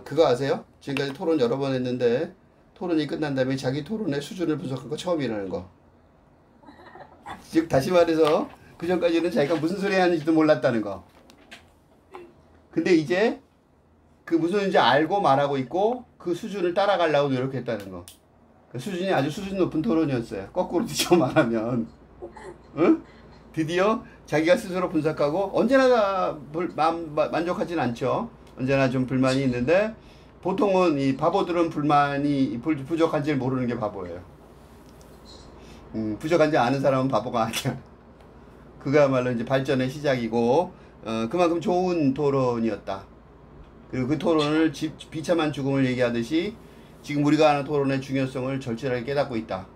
그거 아세요? 지금까지 토론 여러 번 했는데 토론이 끝난 다음에 자기 토론의 수준을 분석한 거 처음이라는 거. 즉 다시 말해서 그 전까지는 자기가 무슨 소리 하는지도 몰랐다는 거. 근데 이제 그 무슨 소리인지 알고 말하고 있고 그 수준을 따라가려고 노력했다는 거. 그 수준이 아주 수준 높은 토론이었어요. 거꾸로 뒤집어 말하면. 응? 드디어 자기가 스스로 분석하고 언제나 다 만족하진 않죠. 언제나 좀 불만이 있는데 보통은 이 바보들은 불만이 부족한지 모르는 게 바보예요. 부족한지 아는 사람은 바보가 아니야. 그거야말로 이제 발전의 시작이고 그만큼 좋은 토론이었다. 그리고 그 토론을 비참한 죽음을 얘기하듯이 지금 우리가 하는 토론의 중요성을 절실하게 깨닫고 있다.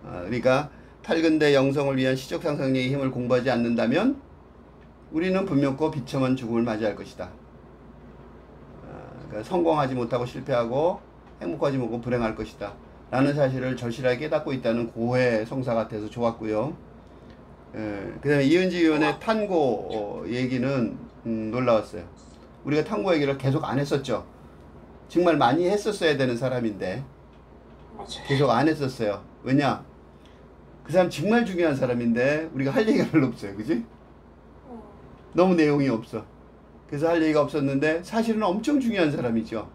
그러니까 탈근대 영성을 위한 시적 상상력의 힘을 공부하지 않는다면 우리는 분명코 비참한 죽음을 맞이할 것이다. 그러니까 성공하지 못하고 실패하고 행복하지 못하고 불행할 것이다. 라는 사실을 절실하게 깨닫고 있다는 고해 성사 같아서 좋았고요. 그 다음에 이은지 의원의 탄고 얘기는 놀라웠어요. 우리가 탄고 얘기를 계속 안 했었죠. 정말 많이 했었어야 되는 사람인데 계속 안 했었어요. 왜냐? 그 사람 정말 중요한 사람인데 우리가 할 얘기가 별로 없어요. 그지? 너무 내용이 없어. 그래서 할 얘기가 없었는데 사실은 엄청 중요한 사람이죠.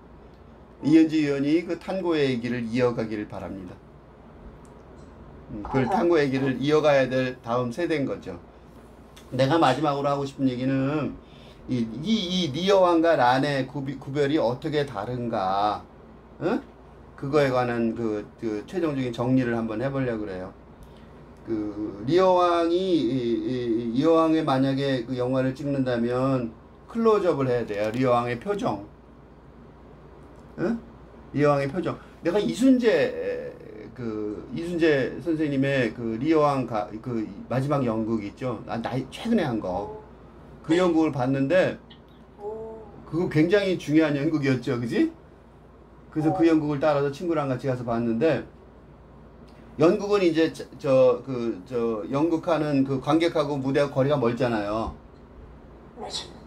이은지 의원이 그 탄고 얘기를 이어가기를 바랍니다. 그 탄고 얘기를 이어가야 될 다음 세대인 거죠. 내가 마지막으로 하고 싶은 얘기는 이 리어왕과 란의 구별이 어떻게 다른가, 그거에 관한 그 최종적인 정리를 한번 해보려고 그래요. 그 리어왕의 만약에 그 영화를 찍는다면 클로즈업을 해야 돼요. 리어왕의 표정. 리어왕의 표정. 내가 이순재 선생님의 그 리어왕 그 마지막 연극 있죠. 최근에 한 거. 그 연극을 봤는데 그거 굉장히 중요한 연극이었죠. 그지? 그래서 그 연극을 따라서 친구랑 같이 가서 봤는데 연극은 이제 연극하는 그 관객하고 무대와 거리가 멀잖아요.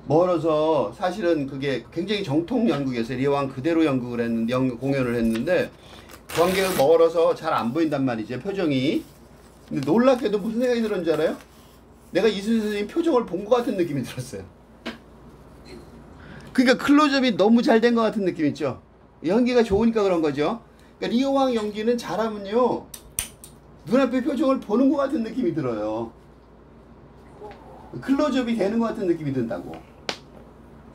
멀어서 사실은 그게 굉장히 정통 연극이었어요. 리어왕 그대로 연극을 했는데 공연을 했는데 관객은 멀어서 잘 안 보인단 말이죠. 표정이. 근데 놀랍게도 무슨 생각이 들었는지 알아요? 내가 이순신 선생님 표정을 본 것 같은 느낌이 들었어요. 그러니까 클로즈업이 너무 잘 된 것 같은 느낌 있죠. 연기가 좋으니까 그런 거죠. 그러니까 리어왕 연기는 잘하면요 눈앞에 표정을 보는 것 같은 느낌이 들어요. 클로즈업이 되는 것 같은 느낌이 든다고.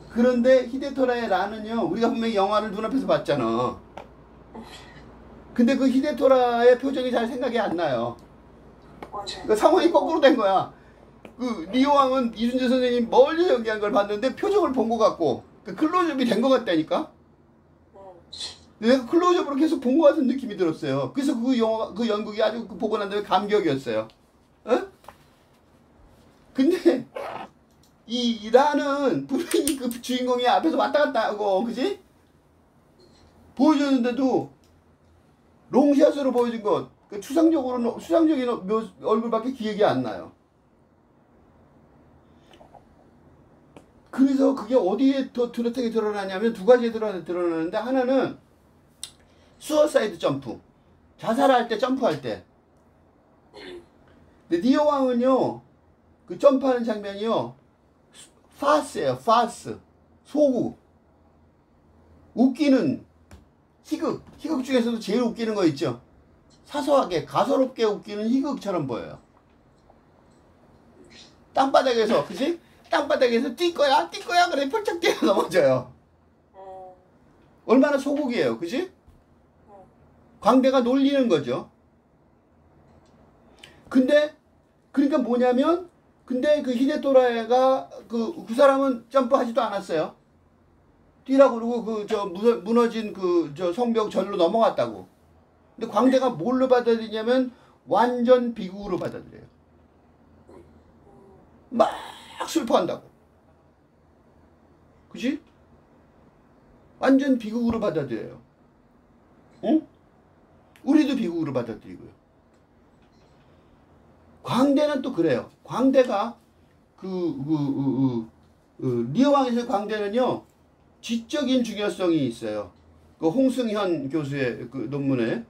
그런데 히데토라의 라는요 우리가 분명히 영화를 눈앞에서 봤잖아. 근데 그 히데토라의 표정이 잘 생각이 안 나요. 그러니까 상황이 거꾸로 된 거야. 그 리어왕은 이순재 선생님 멀리 연기한 걸 봤는데 표정을 본 것 같고 그 클로즈업이 된 것 같다니까. 내가 클로즈업으로 계속 본 것 같은 느낌이 들었어요. 그래서 그 연극이 아주 보고 난 다음에 감격이었어요. 근데 이 라는 분명히 그 주인공이 앞에서 왔다 갔다 하고 그지? 보여줬는데도 롱샷으로 보여준 것, 그 추상적인 얼굴밖에 기억이 안 나요. 그래서 그게 어디에 더 뚜렷하게 드러나냐면 두 가지에 드러나는데 하나는 수어사이드 점프, 자살할 때 점프할 때. 근데 리어왕은요 그 점프하는 장면이요 파스예요. 파스, 소구, 웃기는 희극 중에서도 제일 웃기는 거 있죠. 사소하게 가소롭게 웃기는 희극처럼 보여요. 땅바닥에서 그치? 땅바닥에서 뛸 거야 그래 펄쩍 뛰어 넘어져요. 얼마나 소국이에요. 그지? 광대가 놀리는 거죠. 근데 그러니까 뭐냐면 근데 그 히데토라가 그 사람은 점프하지도 않았어요. 뛰라고 그러고 그 저 무너진 그 저 성벽 절로 넘어갔다고. 근데 광대가 뭘로 받아들이냐면 완전 비극으로 받아들여요. 막 슬퍼한다고. 그지? 완전 비극으로 받아들여요. 응? 우리도 비극으로 받아들이고요. 광대는 또 그래요. 광대가 리어왕에서의 광대는요 지적인 중요성이 있어요. 그 홍승현 교수의 그 논문에.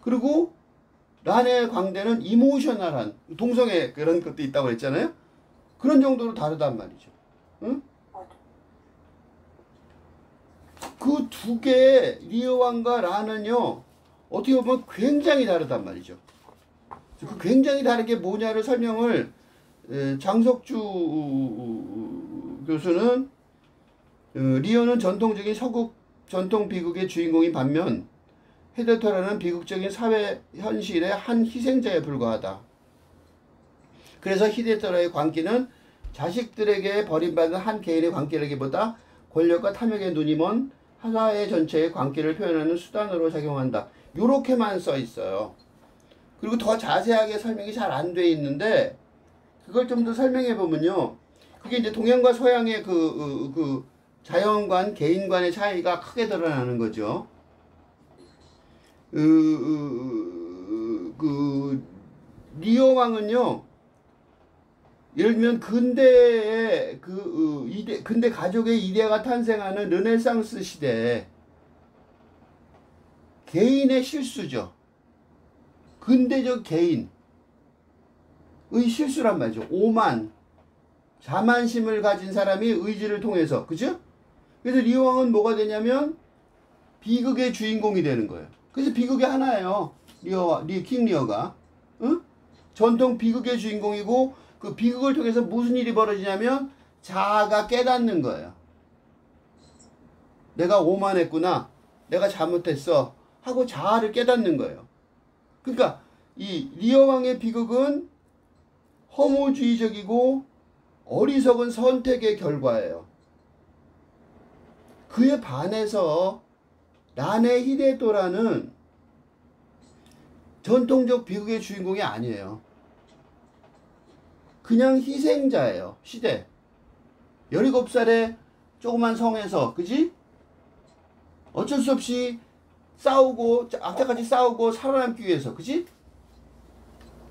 그리고 란의 광대는 이모셔널한 동성애 그런 것도 있다고 했잖아요. 그런 정도로 다르단 말이죠. 응? 그 두 개의 리어왕과 란은요 어떻게 보면 굉장히 다르단 말이죠. 그 굉장히 다르게 뭐냐를 설명을 장석주 교수는 리어는 전통적인 서국 전통 비극의 주인공인 반면 히데토라는 비극적인 사회 현실의 한 희생자에 불과하다. 그래서 히데토라의 광기는 자식들에게 버림받은 한 개인의 광기라기보다 권력과 탐욕에 눈이 먼 사회 전체의 광기를 표현하는 수단으로 작용한다. 요렇게만 써 있어요. 그리고 더 자세하게 설명이 잘 안 돼 있는데 그걸 좀 더 설명해 보면요. 그게 이제 동양과 서양의 그 자연관, 개인관의 차이가 크게 드러나는 거죠. 리어 왕은요. 예를 들면 근대의 근대 가족의 이데아가 탄생하는 르네상스 시대에 개인의 실수죠. 근대적 개인의 실수란 말이죠. 오만, 자만심을 가진 사람이 의지를 통해서, 그죠? 그래서 리어왕은 뭐가 되냐면 비극의 주인공이 되는 거예요. 그래서 비극의 하나예요. 킹 리어가. 응? 전통 비극의 주인공이고 그 비극을 통해서 무슨 일이 벌어지냐면 자아가 깨닫는 거예요. 내가 오만했구나. 내가 잘못했어. 하고 자아를 깨닫는 거예요. 그러니까 이 리어왕의 비극은 허무주의적이고 어리석은 선택의 결과예요. 그에 반해서 란의 히데토라는 전통적 비극의 주인공이 아니에요. 그냥 희생자예요. 시대. 17살의 조그만 성에서, 그지? 어쩔 수 없이 싸우고 악착같이 싸우고 살아남기 위해서, 그지?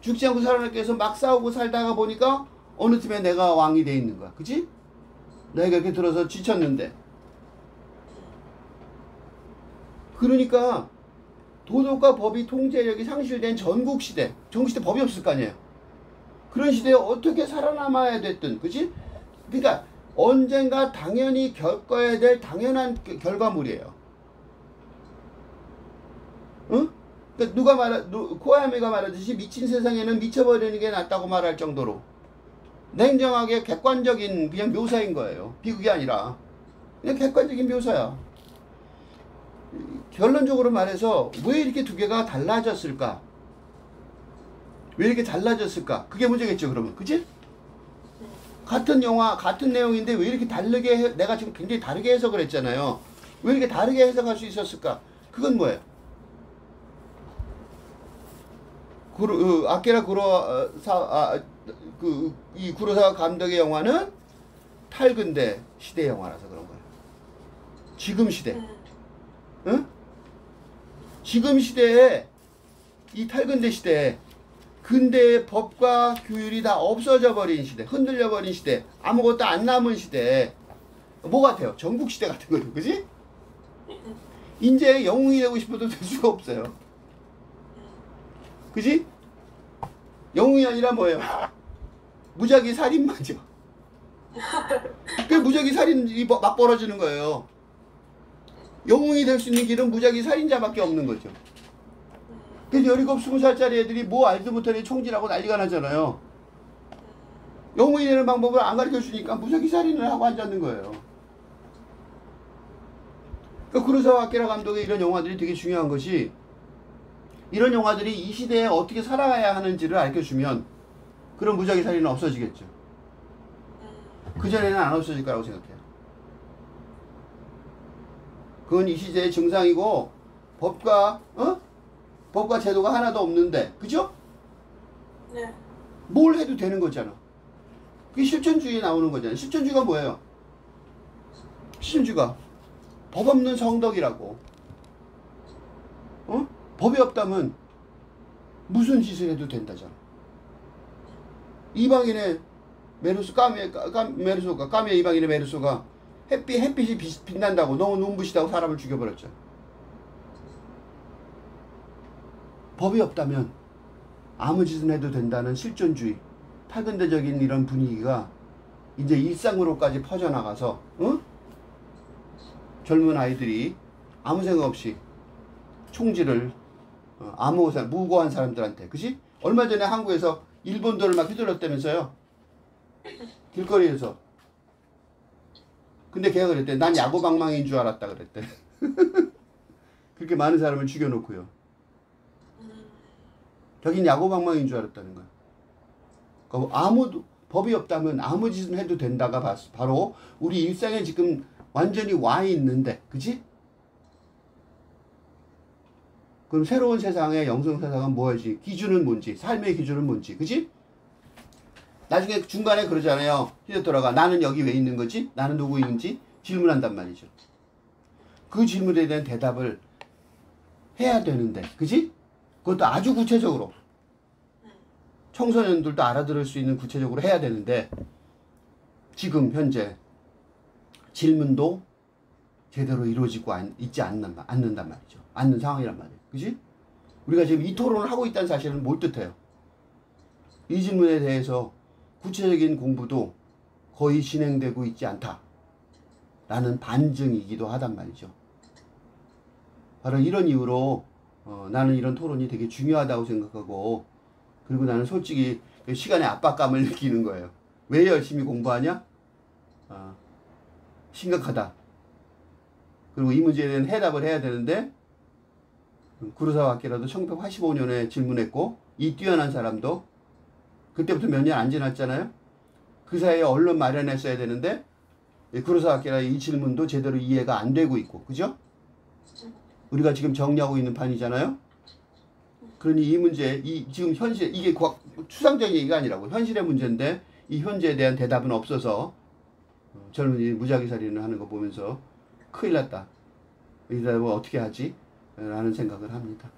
죽지 않고 살아남기 위해서 막 싸우고 살다가 보니까 어느 틈에 내가 왕이 돼 있는 거야, 그지? 내가 이렇게 들어서 지쳤는데. 그러니까 도덕과 법이 통제력이 상실된 전국시대 법이 없을 거 아니에요. 그런 시대에 어떻게 살아남아야 됐든, 그지? 그러니까 언젠가 당연히 겪어야 될 당연한 결과물이에요. 응? 그러니까 코야미가 말하듯이 미친 세상에는 미쳐버리는 게 낫다고 말할 정도로 냉정하게 객관적인 그냥 묘사인 거예요. 비극이 아니라 그냥 객관적인 묘사야. 결론적으로 말해서 왜 이렇게 두 개가 달라졌을까? 왜 이렇게 달라졌을까? 그게 문제겠죠, 그러면. 그치? 같은 영화, 같은 내용인데 왜 이렇게 다르게 내가 지금 굉장히 다르게 해석을 했잖아요. 왜 이렇게 다르게 해석할 수 있었을까? 그건 뭐예요? 아키라 이 구로사와 감독의 영화는 탈근대 시대 영화라서 그런 거예요. 지금 시대. 응? 지금 시대에 이 탈근대 시대에 근대의 법과 규율이 다 없어져 버린 시대, 흔들려 버린 시대, 아무것도 안 남은 시대. 뭐 같아요? 전국 시대 같은 거죠, 그지? 이제 영웅이 되고 싶어도 될 수가 없어요. 그지? 영웅이 아니라 뭐예요? 무작위 살인마죠. 그 무작위 살인이 막 벌어지는 거예요. 영웅이 될 수 있는 길은 무작위 살인자밖에 없는 거죠. 그래서 17, 20살짜리 애들이 뭐 알도 못하니 총질하고 난리가 나잖아요. 영웅이 되는 방법을 안 가르쳐 주니까 무작위 살인을 하고 앉았는 거예요. 그 구로사와 아키라 감독의 이런 영화들이 되게 중요한 것이 이런 영화들이 이 시대에 어떻게 살아가야 하는지를 알려주면 그런 무작위 살인은 없어지겠죠. 그전에는 안 없어질 거라고 생각해요. 그건 이 시대의 증상이고 법과 제도가 하나도 없는데 그죠? 네. 뭘 해도 되는 거잖아. 그게 실존주의에 나오는 거잖아. 실존주의가 뭐예요? 실존주의가 법 없는 성덕이라고. 법이 없다면 무슨 짓을 해도 된다잖아. 이방인의 메르소 까메 이방인의 메르소가 햇빛이 빛난다고 너무 눈부시다고 사람을 죽여버렸죠. 법이 없다면 아무 짓을 해도 된다는 실존주의, 탈근대적인 이런 분위기가 이제 일상으로까지 퍼져나가서 젊은 아이들이 아무 생각 없이 총질을 무고한 사람들한테, 그치? 얼마 전에 한국에서 일본도를 막 휘둘렀다면서요? 길거리에서. 근데 걔가 그랬대. 난 야구방망이인 줄 알았다 그랬대. 그렇게 많은 사람을 죽여놓고요. 자기는 야구방망이인 줄 알았다는 거야. 그러니까 법이 없다면 아무 짓을 해도 된다가 바로 우리 일상에 지금 완전히 와 있는데, 그치? 그럼 새로운 세상의 영성 세상은 뭐지? 기준은 뭔지, 삶의 기준은 뭔지, 그치? 나중에 중간에 그러잖아요. 히데토라가 나는 여기 왜 있는 거지? 나는 누구인지 질문한단 말이죠. 그 질문에 대한 대답을 해야 되는데, 그치? 그것도 아주 구체적으로 청소년들도 알아들을 수 있는 구체적으로 해야 되는데 지금 현재 질문도 제대로 이루어지고 있지 않는단 말이죠. 않는 상황이란 말이에요. 그치? 우리가 지금 이 토론을 하고 있다는 사실은 뭘 뜻해요? 이 질문에 대해서 구체적인 공부도 거의 진행되고 있지 않다 라는 반증이기도 하단 말이죠. 바로 이런 이유로 나는 이런 토론이 되게 중요하다고 생각하고, 그리고 나는 솔직히 시간의 압박감을 느끼는 거예요. 왜 열심히 공부하냐? 심각하다. 그리고 이 문제에 대한 해답을 해야 되는데 구로사와 아키라도 1985년에 질문했고 이 뛰어난 사람도 그때부터 몇 년 안 지났잖아요. 그 사이에 언론 마련했어야 되는데 구로사와 아키라의 이 질문도 제대로 이해가 안 되고 있고, 그죠? 우리가 지금 정리하고 있는 판이잖아요. 그러니 이 문제, 지금 현실, 이게 추상적인 얘기가 아니라고 현실의 문제인데 이 현재에 대한 대답은 없어서 젊은이 무작위 살인을 하는 거 보면서 큰일 났다. 이 사람은 어떻게 하지? 라는 생각을 합니다.